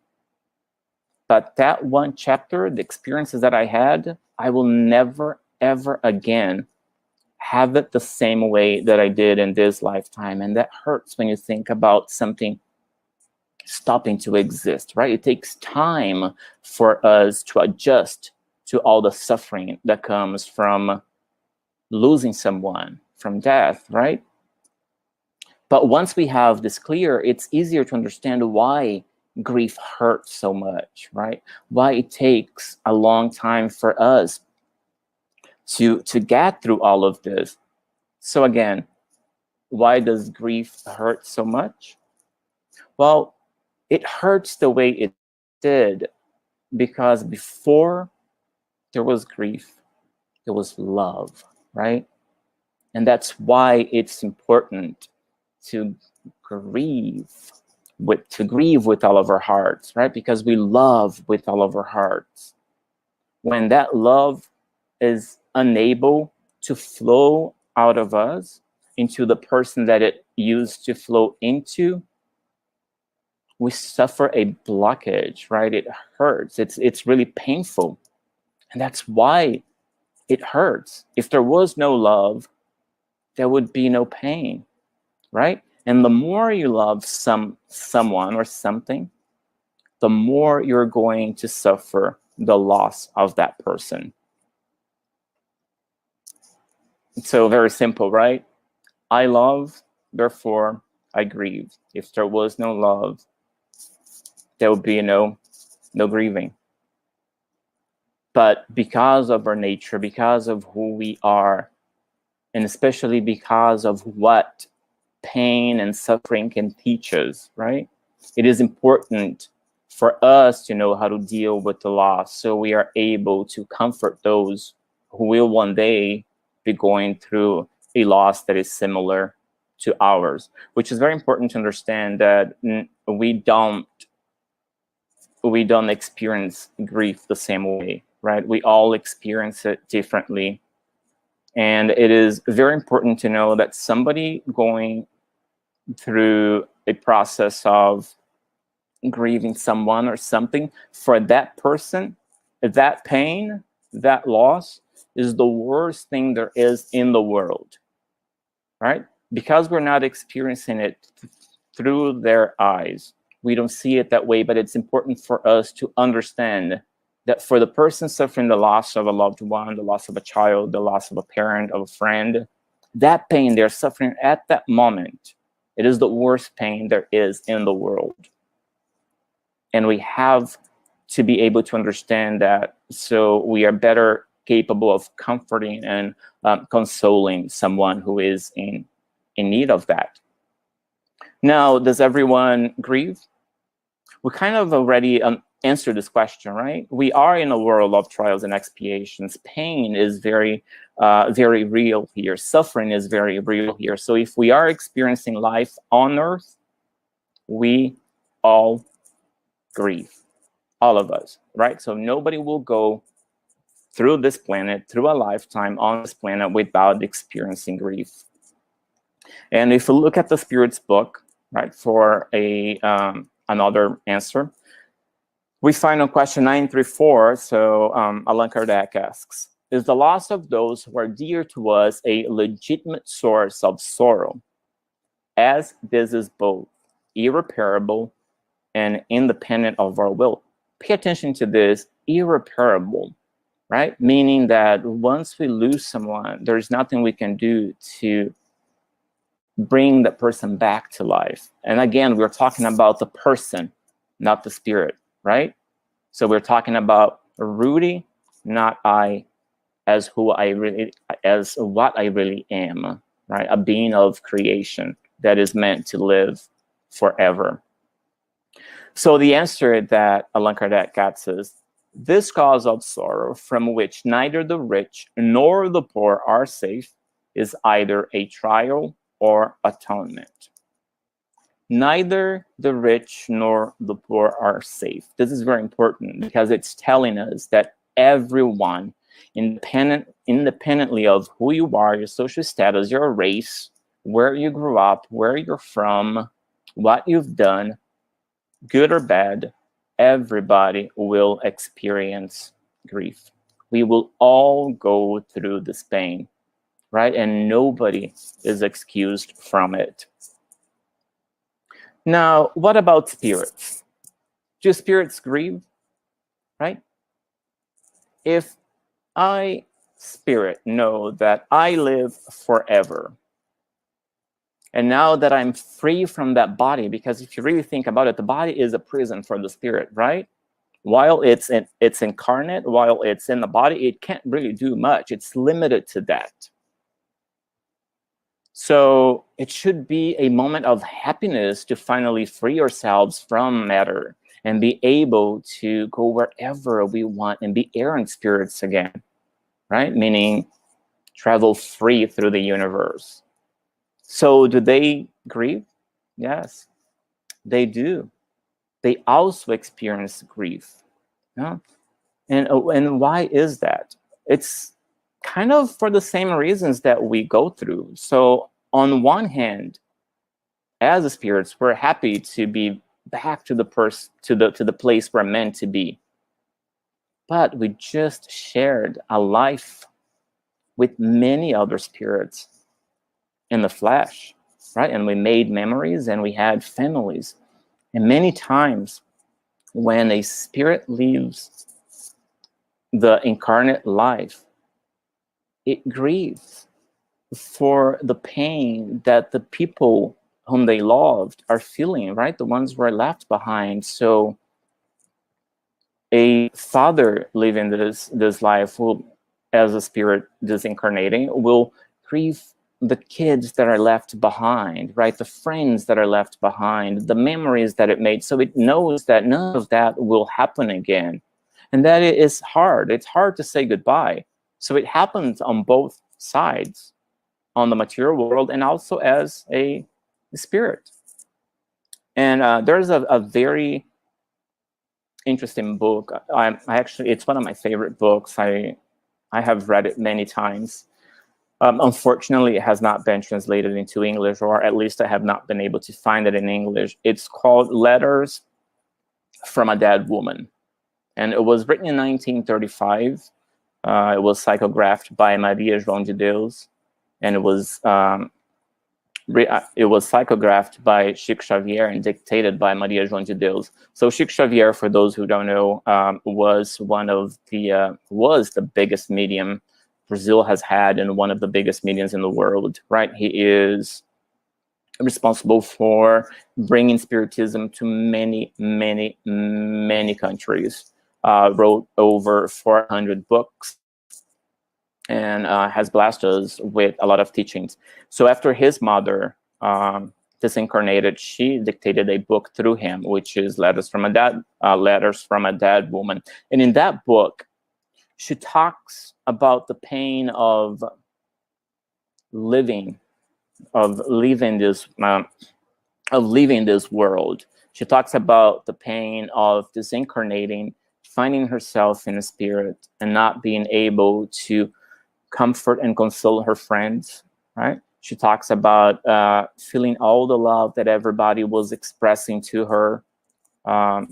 Speaker 2: But that one chapter, the experiences that I had, I will never, ever again have it the same way that I did in this lifetime. And that hurts when you think about something stopping to exist, right? It takes time for us to adjust to all the suffering that comes from losing someone, from death, right? But once we have this clear, it's easier to understand why grief hurts so much, right? Why it takes a long time for us to get through all of this. So again, why does grief hurt so much? Well, it hurts the way it did because before there was grief, there was love, right? And that's why it's important to grieve with all of our hearts, right? Because we love with all of our hearts. When that love is unable to flow out of us into the person that it used to flow into, we suffer a blockage, right? It hurts. It's really painful. And that's why it hurts. If there was no love, there would be no pain, right? And the more you love someone or something, the more you're going to suffer the loss of that person. So very simple, right? I love, therefore I grieve. If there was no love, there would be no grieving. But because of our nature, because of who we are, and especially because of what pain and suffering can teach us, right? It is important for us to know how to deal with the loss so we are able to comfort those who will one day be going through a loss that is similar to ours, which is very important to understand that we don't experience grief the same way, right? We all experience it differently. And it is very important to know that somebody going through a process of grieving someone or something, for that person, that pain, that loss is the worst thing there is in the world, right? Because we're not experiencing it through their eyes, we don't see it that way, but it's important for us to understand that for the person suffering the loss of a loved one, the loss of a child, the loss of a parent, of a friend, that pain they're suffering at that moment, it is the worst pain there is in the world. And we have to be able to understand that, so we are better capable of comforting and consoling someone who is in need of that. Now, does everyone grieve? We kind of already answered this question, right? We are in a world of trials and expiations. Pain is very, very real here. Suffering is very real here. So if we are experiencing life on earth, we all grieve, all of us, right? So nobody will go through this planet, through a lifetime on this planet without experiencing grief. And if you look at the Spirit's book, right, for another answer, we find on question 934, so Allan Kardec asks, is the loss of those who are dear to us a legitimate source of sorrow, as this is both irreparable and independent of our will? Pay attention to this, irreparable, right? Meaning that once we lose someone, there's nothing we can do to bring that person back to life. And again, we're talking about the person, not the spirit, right? So we're talking about Rudy, not I, as what I really am, right? A being of creation that is meant to live forever. So the answer that Allan Kardec gets is, this cause of sorrow from which neither the rich nor the poor are safe is either a trial or atonement. Neither the rich nor the poor are safe. This is very important because it's telling us that everyone, independently of who you are, your social status, your race, where you grew up, where you're from, what you've done, good or bad, everybody will experience grief. We will all go through this pain, right? And nobody is excused from it. Now, what about spirits? Do spirits grieve, right? If I, spirit, know that I live forever, and now that I'm free from that body, because if you really think about it, the body is a prison for the spirit, right? While it's incarnate, while it's in the body, it can't really do much. It's limited to that. So it should be a moment of happiness to finally free ourselves from matter and be able to go wherever we want and be errant spirits again, right? Meaning travel free through the universe. So do they grieve? Yes, they do. They also experience grief. Yeah? And why is that? It's kind of for the same reasons that we go through. So on one hand, as a spirits, we're happy to be back to the place we're meant to be. But we just shared a life with many other spirits in the flesh, right? And we made memories and we had families. And many times when a spirit leaves the incarnate life, it grieves for the pain that the people whom they loved are feeling, right? The ones who are left behind. So a father living this life will, as a spirit disincarnating, will grieve the kids that are left behind, right? The friends that are left behind, the memories that it made. So it knows that none of that will happen again. And that it is hard. It's hard to say goodbye. So it happens on both sides, on the material world and also as a spirit. And there's a very interesting book. I actually, it's one of my favorite books. I have read it many times. Unfortunately, it has not been translated into English, or at least I have not been able to find it in English. It's called Letters from a Dead Woman. And it was written in 1935. It was psychographed by Maria João de Deus. And it was psychographed by Chico Xavier and dictated by Maria João de Deus. So Chico Xavier, for those who don't know, was the biggest medium Brazil has had, and one of the biggest mediums in the world, right? He is responsible for bringing Spiritism to many, many, many countries. Wrote over 400 books, and has blessed us with a lot of teachings. So after his mother disincarnated, she dictated a book through him, which is Letters from a Dead Woman. And in that book, she talks about the pain of leaving this world. She talks about the pain of disincarnating, finding herself in a spirit, and not being able to comfort and console her friends, right? She talks about feeling all the love that everybody was expressing to her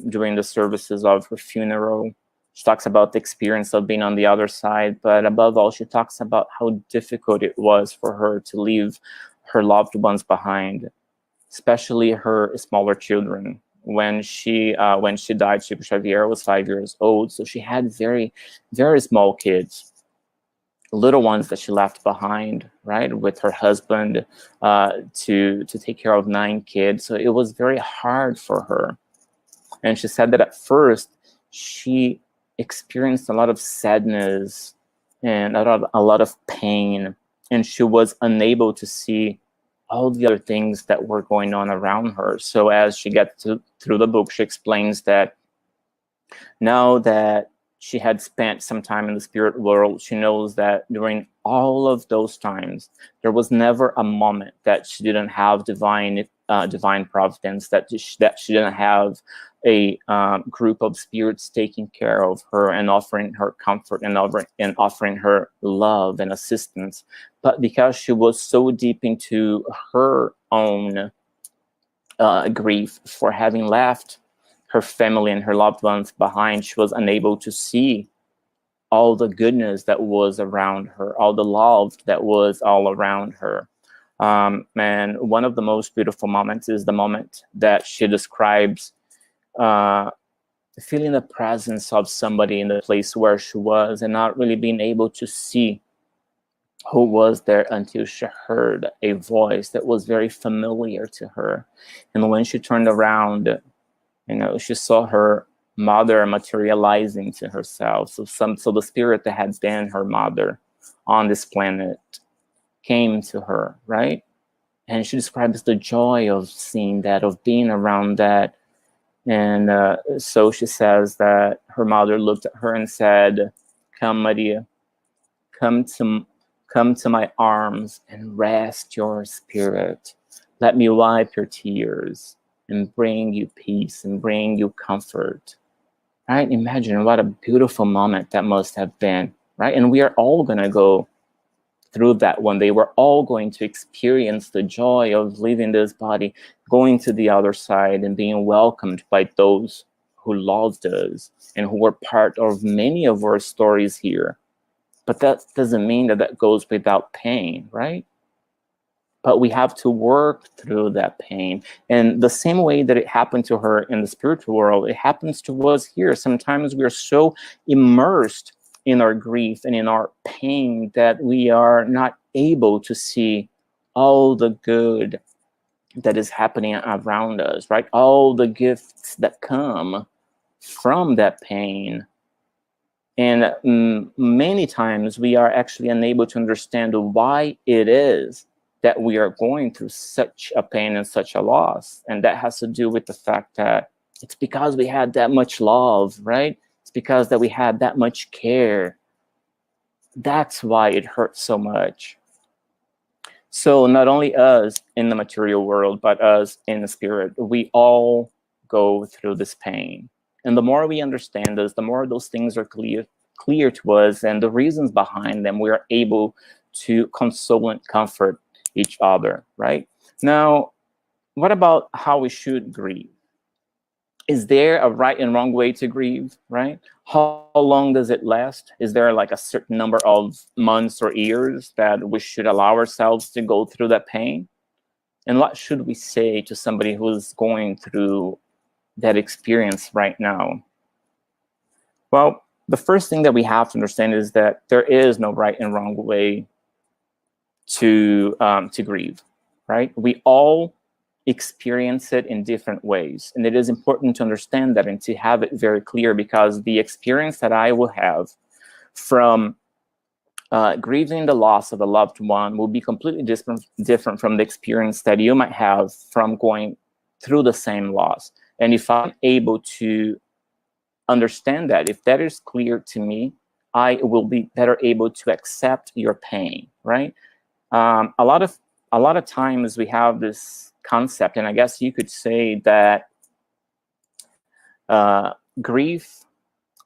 Speaker 2: during the services of her funeral. She talks about the experience of being on the other side, but above all, she talks about how difficult it was for her to leave her loved ones behind, especially her smaller children. When she died, Chico Xavier was 5 years old, so she had very, very small kids, little ones that she left behind, right, with her husband to take care of 9 kids. So it was very hard for her. And she said that at first she experienced a lot of sadness and a lot of pain, and she was unable to see all the other things that were going on around her. So as she gets through the book, she explains that now that she had spent some time in the spirit world, she knows that during all of those times, there was never a moment that she didn't have divine providence, that she didn't have a group of spirits taking care of her and offering her comfort and offering her love and assistance. But because she was so deep into her own grief for having left her family and her loved ones behind, she was unable to see all the goodness that was around her, all the love that was all around her. And one of the most beautiful moments is the moment that she describes feeling the presence of somebody in the place where she was and not really being able to see who was there until she heard a voice that was very familiar to her. And when she turned around, she saw her mother materializing to herself. So the spirit that had been her mother on this planet came to her, right? And she describes the joy of seeing that, of being around that. And so she says that her mother looked at her and said, "Come, Maria, come to my arms and rest your spirit. Let me wipe your tears and bring you peace and bring you comfort." Right? Imagine what a beautiful moment that must have been, right? And we are all going to go through that one day. We're all going to experience the joy of leaving this body, going to the other side, and being welcomed by those who loved us and who were part of many of our stories here. But that doesn't mean that goes without pain, right? But we have to work through that pain. And the same way that it happened to her in the spiritual world, it happens to us here. Sometimes we are so immersed in our grief and in our pain that we are not able to see all the good that is happening around us, right? All the gifts that come from that pain. And many times we are actually unable to understand why it is that we are going through such a pain and such a loss. And that has to do with the fact that it's because we had that much love, right? It's because that we had that much care. That's why it hurts so much. So not only us in the material world, but us in the spirit, we all go through this pain. And the more we understand this, the more those things are clear to us, and the reasons behind them, we are able to console and comfort each other, right? Now, what about how we should grieve? Is there a right and wrong way to grieve, right? How long does it last? Is there like a certain number of months or years that we should allow ourselves to go through that pain? And what should we say to somebody who's going through that experience right now? Well, the first thing that we have to understand is that there is no right and wrong way to grieve, right? We all experience it in different ways, and it is important to understand that and to have it very clear, because the experience that I will have from grieving the loss of a loved one will be completely different from the experience that you might have from going through the same loss. And if I'm able to understand that, if that is clear to me, I will be better able to accept your pain, right? A lot of times we have this concept, and I guess you could say that grief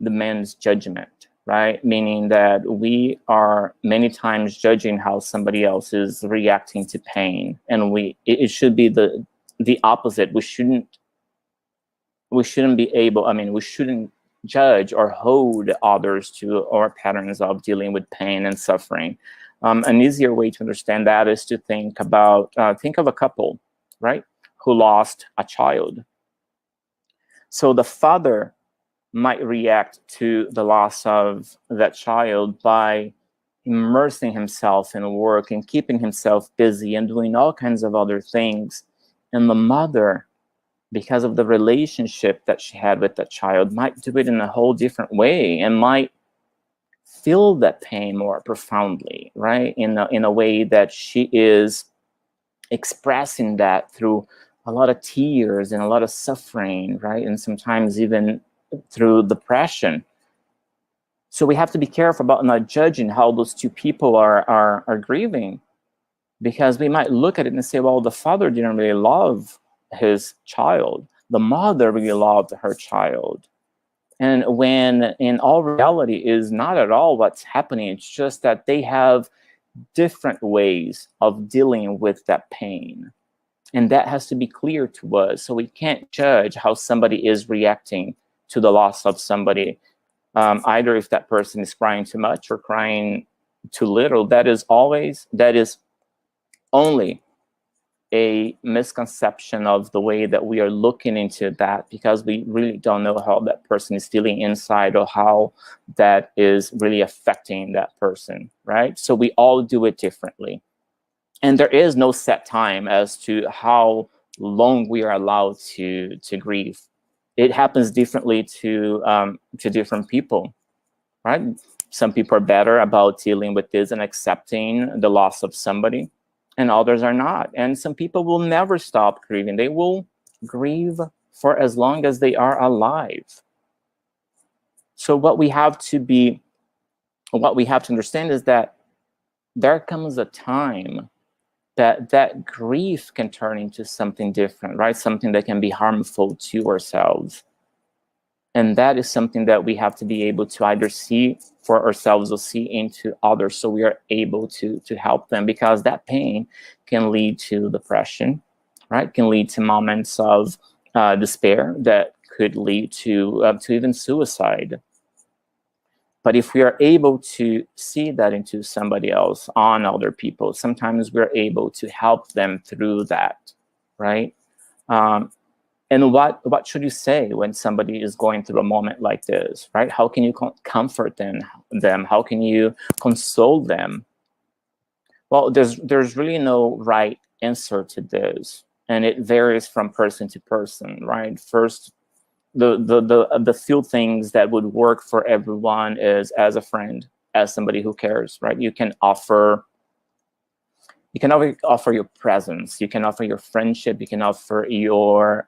Speaker 2: demands judgment, right? Meaning that we are many times judging how somebody else is reacting to pain, and it should be the opposite. We shouldn't be able, I mean, we shouldn't judge or hold others to our patterns of dealing with pain and suffering. An easier way to understand that is to think of a couple, right, who lost a child. So the father might react to the loss of that child by immersing himself in work and keeping himself busy and doing all kinds of other things. And the mother, because of the relationship that she had with that child, might do it in a whole different way and might feel that pain more profoundly, right? In a way that she is expressing that through a lot of tears and a lot of suffering, right? And sometimes even through depression. So we have to be careful about not judging how those two people are grieving, because we might look at it and say, well, the father didn't really love his child. The mother really loved her child. And when in all reality is not at all what's happening. It's just that they have different ways of dealing with that pain. And that has to be clear to us. So we can't judge how somebody is reacting to the loss of somebody, either if that person is crying too much or crying too little. That is only a misconception of the way that we are looking into that, because we really don't know how that person is feeling inside or how that is really affecting that person, right? So we all do it differently. And there is no set time as to how long we are allowed to grieve. It happens differently to different people, right? Some people are better about dealing with this and accepting the loss of somebody, and others are not. And some people will never stop grieving. They will grieve for as long as they are alive. So what we have to understand is that there comes a time that grief can turn into something different, right? Something that can be harmful to ourselves. And that is something that we have to be able to either see for ourselves or see into others, so we are able to help them, because that pain can lead to depression, right? Can lead to moments of despair that could lead to even suicide. But if we are able to see that into somebody else, on other people, sometimes we're able to help them through that, right? And what should you say when somebody is going through a moment like this, right? How can you comfort them? How can you console them? Well, there's really no right answer to this, and it varies from person to person, right? First, the few things that would work for everyone is as a friend, as somebody who cares, right? You can offer your presence, you can offer your friendship, you can offer your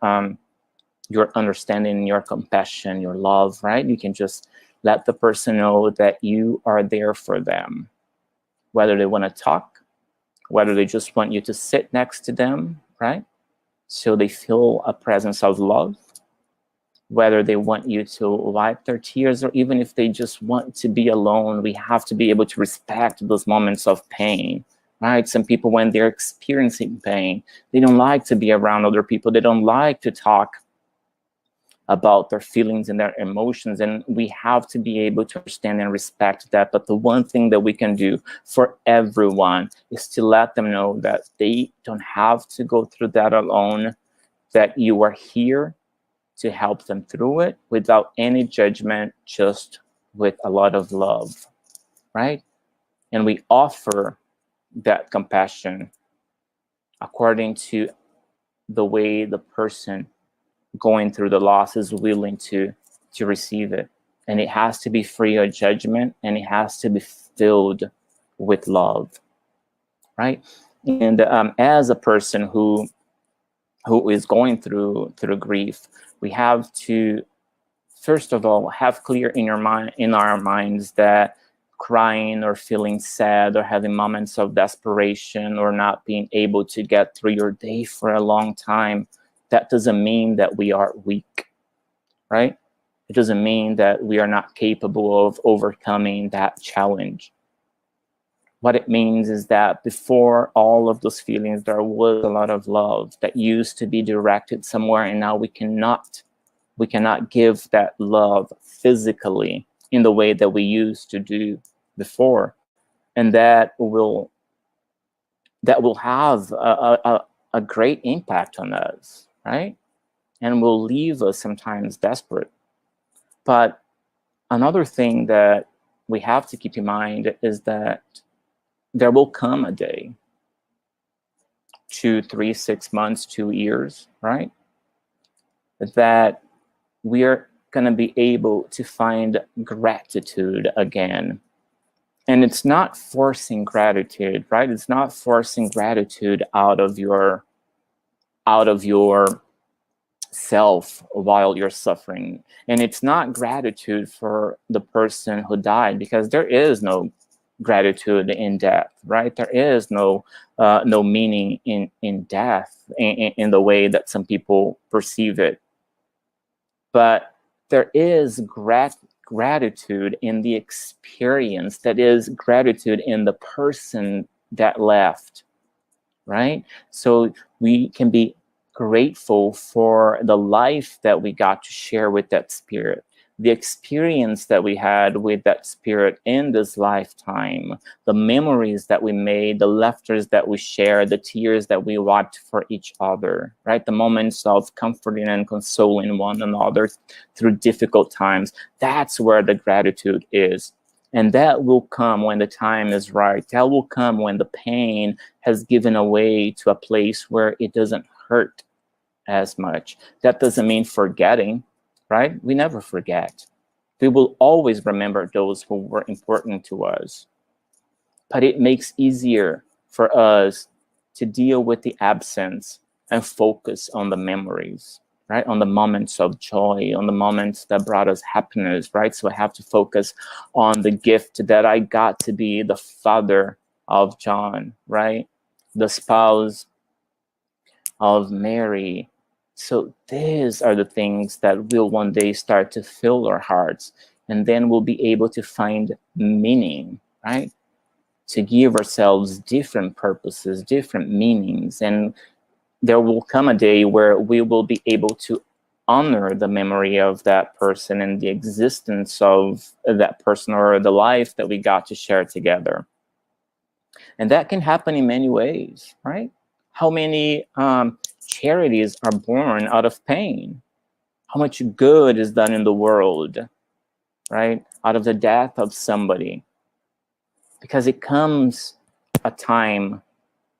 Speaker 2: understanding, your compassion, your love, right? You can just let the person know that you are there for them, whether they want to talk, whether they just want you to sit next to them, right? So they feel a presence of love. whether they want you to wipe their tears or even if they just want to be alone. We have to be able to respect those moments of pain, right? Some people, when they're experiencing pain, they don't like to be around other people. They don't like to talk about their feelings and their emotions, and we have to be able to understand and respect that. But the one thing that we can do for everyone is to let them know that they don't have to go through that alone, that you are here to help them through it without any judgment, just with a lot of love, right? And we offer that compassion according to the way the person going through the loss is willing to receive it. And it has to be free of judgment, and it has to be filled with love, right? And as a person who is going through grief, we have to, first of all, have clear in our minds that crying or feeling sad or having moments of desperation or not being able to get through your day for a long time, that doesn't mean that we are weak, right? It doesn't mean that we are not capable of overcoming that challenge. What it means is that before all of those feelings, there was a lot of love that used to be directed somewhere, and now we cannot give that love physically in the way that we used to do before. And that will have a great impact on us, right? And will leave us sometimes desperate. But another thing that we have to keep in mind is that there will come a day, 2, 3, 6 months, 2 years, right? That we are going to be able to find gratitude again. And it's not forcing gratitude, right? It's not forcing gratitude out of your self while you're suffering. And it's not gratitude for the person who died, because there is no gratitude in death, right? There is no meaning in death in the way that some people perceive it. But there is gratitude in the experience, that is gratitude in the person that left, right? So we can be grateful for the life that we got to share with that spirit, the experience that we had with that spirit in this lifetime, the memories that we made, the laughters that we shared, the tears that we wiped for each other, right? The moments of comforting and consoling one another through difficult times. That's where the gratitude is. And that will come when the time is right. That will come when the pain has given away to a place where it doesn't hurt as much. That doesn't mean forgetting, right? We never forget. We will always remember those who were important to us. But it makes easier for us to deal with the absence and focus on the memories, right? On the moments of joy, on the moments that brought us happiness, right? So I have to focus on the gift that I got to be the father of John, right? The spouse of Mary. So these are the things that will one day start to fill our hearts, and then we'll be able to find meaning, right? To give ourselves different purposes, different meanings. And there will come a day where we will be able to honor the memory of that person and the existence of that person, or the life that we got to share together. And that can happen in many ways, right? How many charities are born out of pain? How much good is done in the world, right? Out of the death of somebody. Because it comes a time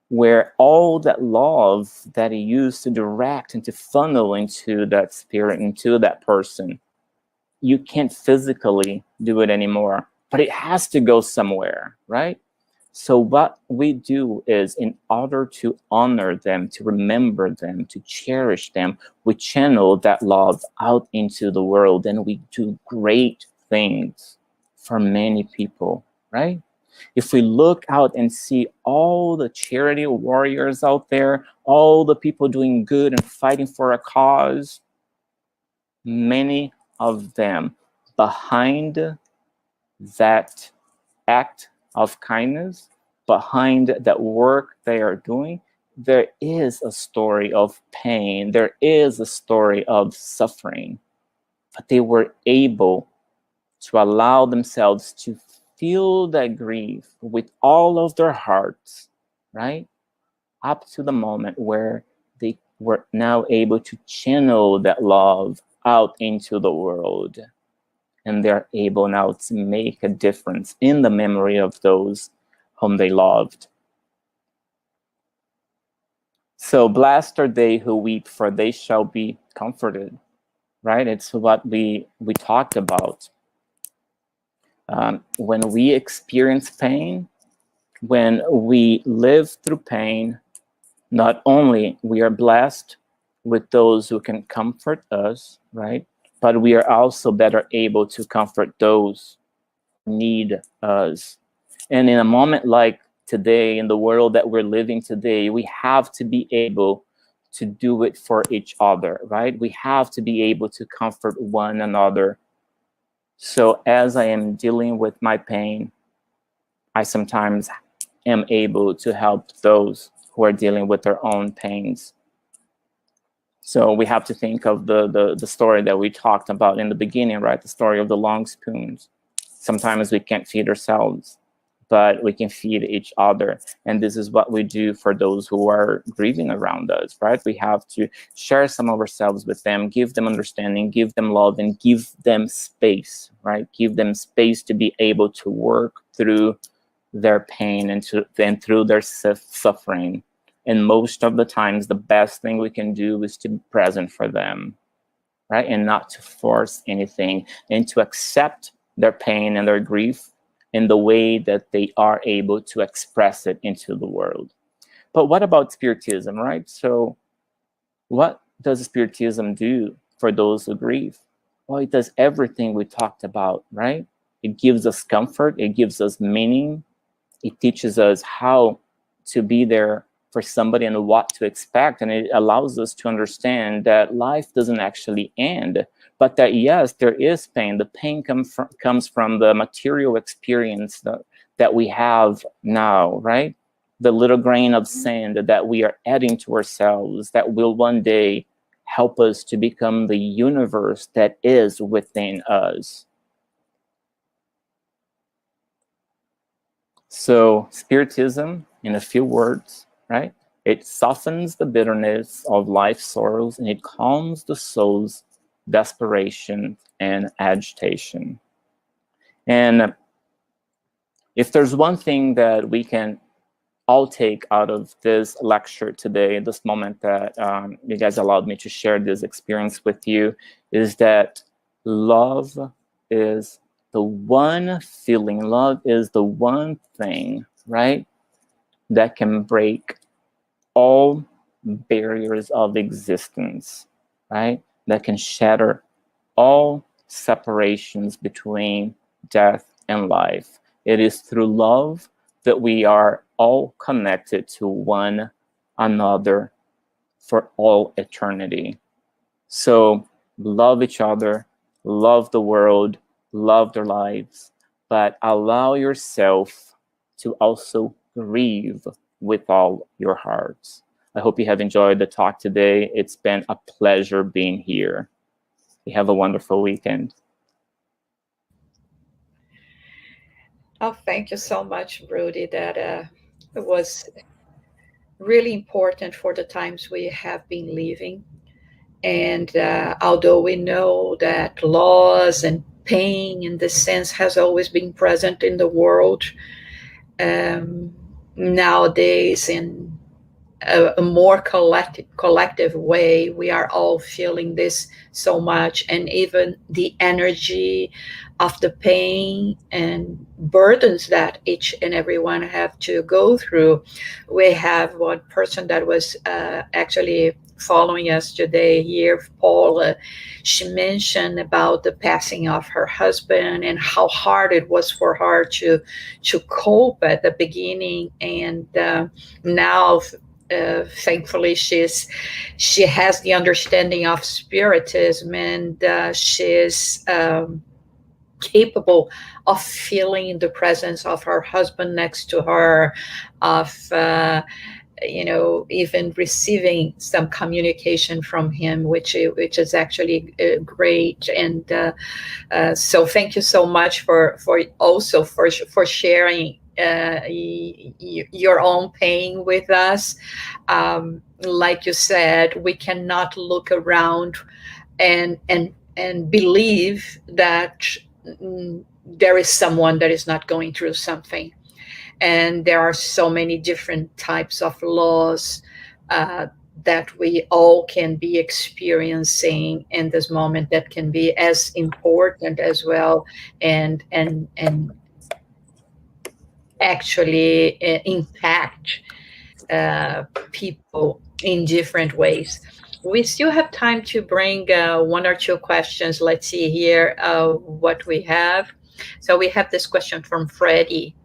Speaker 2: where all that love that he used to direct and to funnel into that spirit, into that person, you can't physically do it anymore, but it has to go somewhere, right? So what we do is, in order to honor them, to remember them, to cherish them, we channel that love out into the world, and we do great things for many people, right? If we look out and see all the charity warriors out there, all the people doing good and fighting for a cause, many of them, behind that act of kindness, behind that work they are doing, there is a story of pain, there is a story of suffering, but they were able to allow themselves to feel that grief with all of their hearts, right? Up to the moment where they were now able to channel that love out into the world. And they're able now to make a difference in the memory of those whom they loved. So blessed are they who weep, for they shall be comforted, right? It's what we talked about. When we experience pain, when we live through pain, not only we are blessed with those who can comfort us, right? But we are also better able to comfort those who need us. And in a moment like today, in the world that we're living today, we have to be able to do it for each other, right? We have to be able to comfort one another. So as I am dealing with my pain, I sometimes am able to help those who are dealing with their own pains. So we have to think of the story that we talked about in the beginning, right? The story of the long spoons. Sometimes we can't feed ourselves, but we can feed each other. And this is what we do for those who are grieving around us, right? We have to share some of ourselves with them, give them understanding, give them love, and give them space, right? Give them space to be able to work through their pain and through their suffering. And most of the times, the best thing we can do is to be present for them, right? And not to force anything, and to accept their pain and their grief in the way that they are able to express it into the world. But what about Spiritism, right? So what does Spiritism do for those who grieve? Well, it does everything we talked about, right? It gives us comfort, it gives us meaning, it teaches us how to be there for somebody and what to expect. And it allows us to understand that life doesn't actually end, but that yes, there is pain. The pain comes from the material experience that we have now, right? The little grain of sand that we are adding to ourselves that will one day help us to become the universe that is within us. So Spiritism, in a few words, right? It softens the bitterness of life's sorrows, and it calms the soul's desperation and agitation. And if there's one thing that we can all take out of this lecture today, this moment that you guys allowed me to share this experience with you, is that love is the one feeling, love is the one thing, right, that can break all barriers of existence, right? That can shatter all separations between death and life. It is through love that we are all connected to one another for all eternity. So love each other, love the world, love their lives, but allow yourself to also grieve with all your hearts. I hope you have enjoyed the talk today. It's been a pleasure being here. You have a wonderful weekend.
Speaker 1: Oh, thank you so much, Rudy. That it was really important for the times we have been living. And although we know that loss and pain in this sense has always been present in the world, nowadays in a more collective way, we are all feeling this so much, and even the energy of the pain and burdens that each and everyone have to go through. We have one person that was actually following us today here, Paula. She mentioned about the passing of her husband and how hard it was for her to cope at the beginning, and now thankfully she has the understanding of spiritism, and she's capable of feeling the presence of her husband next to her, of even receiving some communication from him, which is actually great. And so thank you so much for sharing your own pain with us. Like you said, we cannot look around and believe that there is someone that is not going through something. And there are so many different types of laws that we all can be experiencing in this moment, that can be as important as well, and actually impact people in different ways. We still have time to bring one or two questions. Let's see here what we have. So we have this question from Freddie.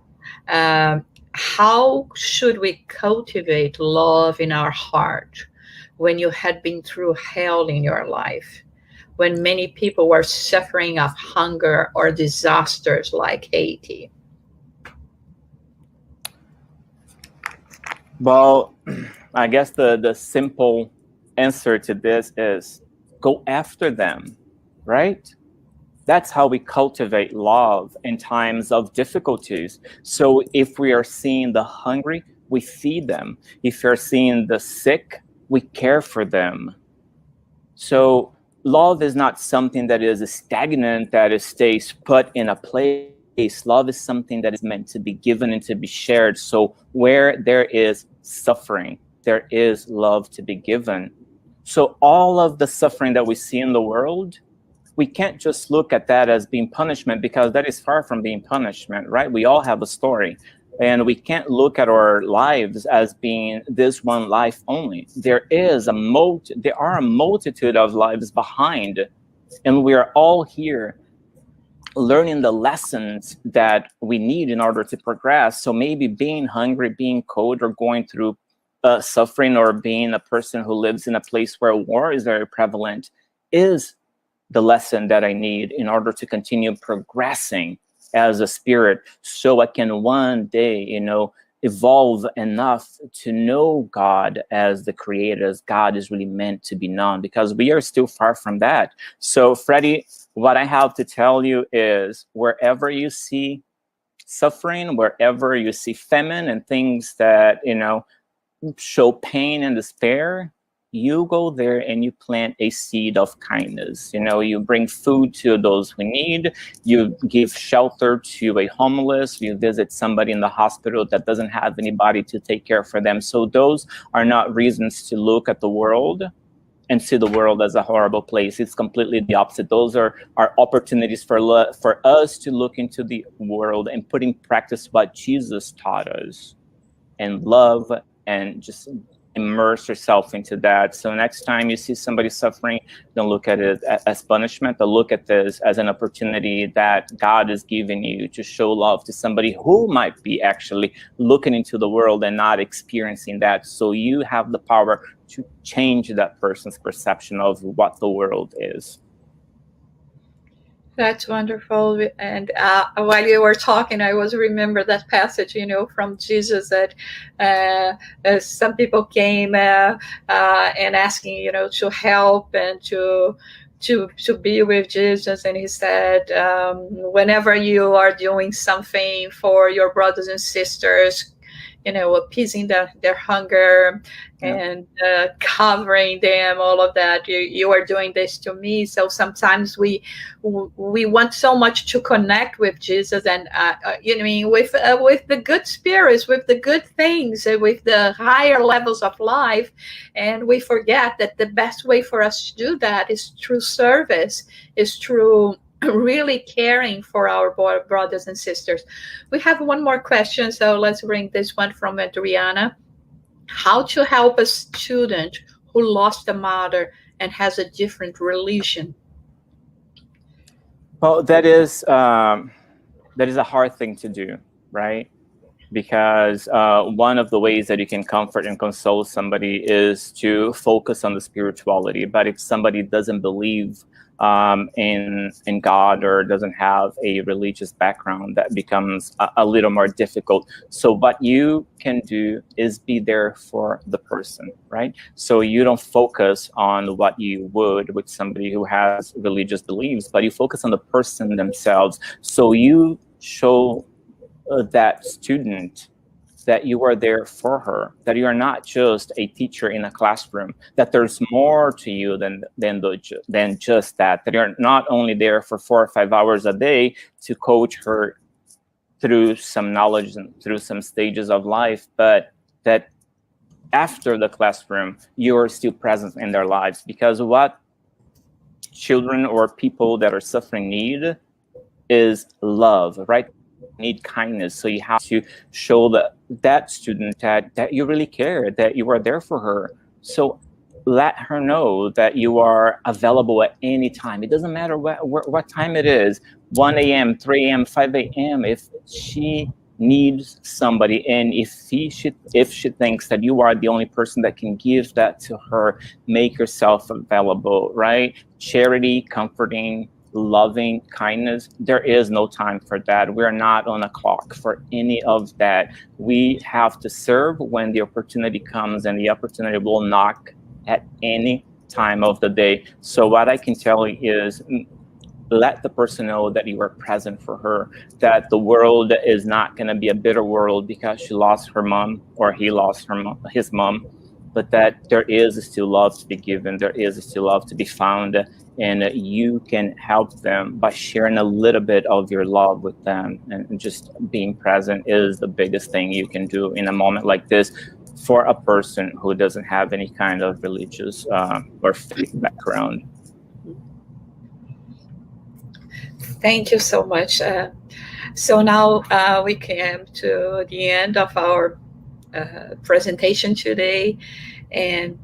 Speaker 1: How should we cultivate love in our heart when you had been through hell in your life, when many people were suffering of hunger or disasters like Haiti?
Speaker 2: Well, I guess the simple answer to this is go after them, right? That's how we cultivate love in times of difficulties. So if we are seeing the hungry, we feed them. If you're seeing the sick, we care for them. So love is not something that is stagnant, that it stays put in a place. Love is something that is meant to be given and to be shared. So where there is suffering, there is love to be given. So all of the suffering that we see in the world, we can't just look at that as being punishment, because that is far from being punishment, right? We all have a story. And we can't look at our lives as being this one life only. There are a multitude of lives behind, and we are all here learning the lessons that we need in order to progress. So maybe being hungry, being cold, or going through suffering, or being a person who lives in a place where war is very prevalent, is the lesson that I need in order to continue progressing as a spirit, so I can one day, evolve enough to know God as the creator, as God is really meant to be known, because we are still far from that. So Freddie, what I have to tell you is, wherever you see suffering, wherever you see famine and things that, show pain and despair, you go there and you plant a seed of kindness. You bring food to those who need, you give shelter to a homeless, you visit somebody in the hospital that doesn't have anybody to take care for them. So those are not reasons to look at the world and see the world as a horrible place. It's completely the opposite. Those are opportunities for us to look into the world and put in practice what Jesus taught us, and love, and just immerse yourself into that. So next time you see somebody suffering, don't look at it as punishment, but look at this as an opportunity that God is giving you to show love to somebody who might be actually looking into the world and not experiencing that. So you have the power to change that person's perception of what the world is.
Speaker 1: That's wonderful. And while you were talking, I was remember that passage, from Jesus, that some people came and asking, to help and to be with Jesus. And he said, whenever you are doing something for your brothers and sisters, appeasing their hunger, and covering them, all of that, you are doing this to me. So sometimes we want so much to connect with Jesus, and with the good spirits, with the good things, with the higher levels of life, and we forget that the best way for us to do that is through service, is through really caring for our brothers and sisters. We have one more question, so let's bring this one from Adriana. How to help a student who lost a mother and has a different religion?
Speaker 2: Well, that is a hard thing to do, right? because one of the ways that you can comfort and console somebody is to focus on the spirituality. But if somebody doesn't believe in God or doesn't have a religious background, that becomes a little more difficult. So what you can do is be there for the person, right? So you don't focus on what you would with somebody who has religious beliefs, but you focus on the person themselves. So you show that student that you are there for her, that you are not just a teacher in a classroom, that there's more to you than just that you're not only there for 4 or 5 hours a day to coach her through some knowledge and through some stages of life, but that after the classroom, you're still present in their lives. Because what children or people that are suffering need is love, right? Need kindness. So you have to show that student that you really care, that you are there for her. So let her know that you are available at any time. It doesn't matter what time it is, 1 a.m., 3 a.m., 5 a.m. If she needs somebody, and if she thinks that you are the only person that can give that to her, make yourself available, right? Charity, comforting, loving, kindness, there is no time for that. We're not on a clock for any of that. We have to serve when the opportunity comes, and the opportunity will knock at any time of the day. So what I can tell you is, let the person know that you are present for her, that the world is not going to be a bitter world because she lost her mom or he lost his mom, but that there is still love to be given, there is still love to be found, and you can help them by sharing a little bit of your love with them. And just being present is the biggest thing you can do in a moment like this for a person who doesn't have any kind of religious or faith background.
Speaker 1: Thank you so much. So now we came to the end of our presentation today. And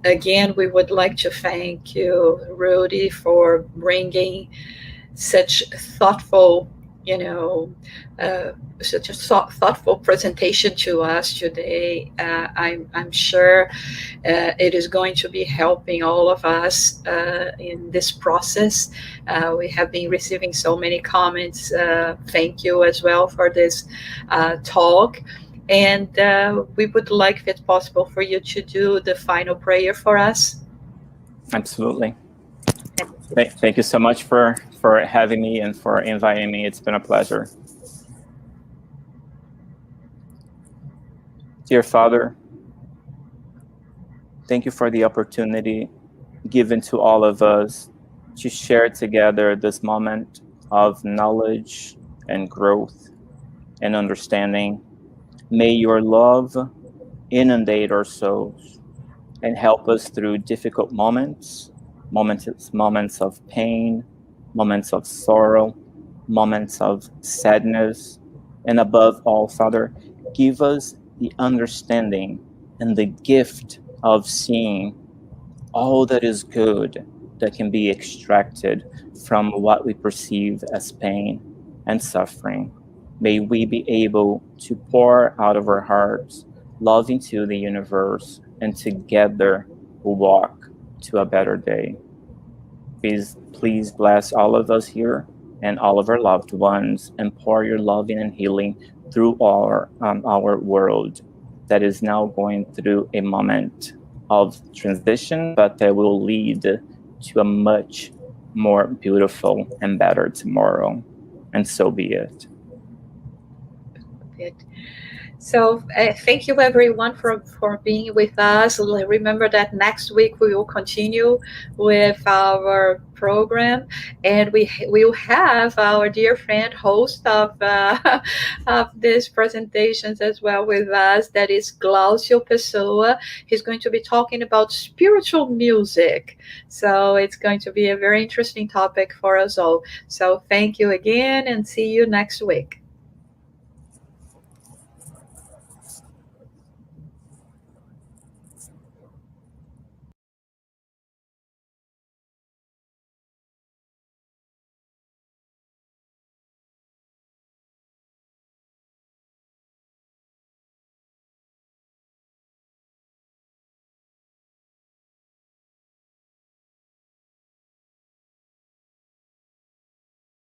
Speaker 1: again, we would like to thank you, Rudy, for bringing such thoughtful, such a thoughtful presentation to us today. I'm sure it is going to be helping all of us in this process. We have been receiving so many comments. Thank you as well for this talk. And we would like, if it's possible, for you to do the final prayer for us.
Speaker 2: Absolutely. Thank you so much for having me and for inviting me. It's been a pleasure. Dear Father, thank you for the opportunity given to all of us to share together this moment of knowledge and growth and understanding. May your love inundate our souls and help us through difficult moments of pain, moments of sorrow, moments of sadness. And above all, Father, give us the understanding and the gift of seeing all that is good that can be extracted from what we perceive as pain and suffering. May we be able to pour out of our hearts love into the universe, and together walk to a better day. Please bless all of us here and all of our loved ones, and pour your loving and healing through our world that is now going through a moment of transition, but that will lead to a much more beautiful and better tomorrow. And so be it.
Speaker 1: So thank you everyone for being with us. Remember that next week we will continue with our program, and we will have our dear friend host of these presentations as well with us. That is Glaucio Pessoa. He's going to be talking about spiritual music. So it's going to be a very interesting topic for us all. So thank you again, and see you next week.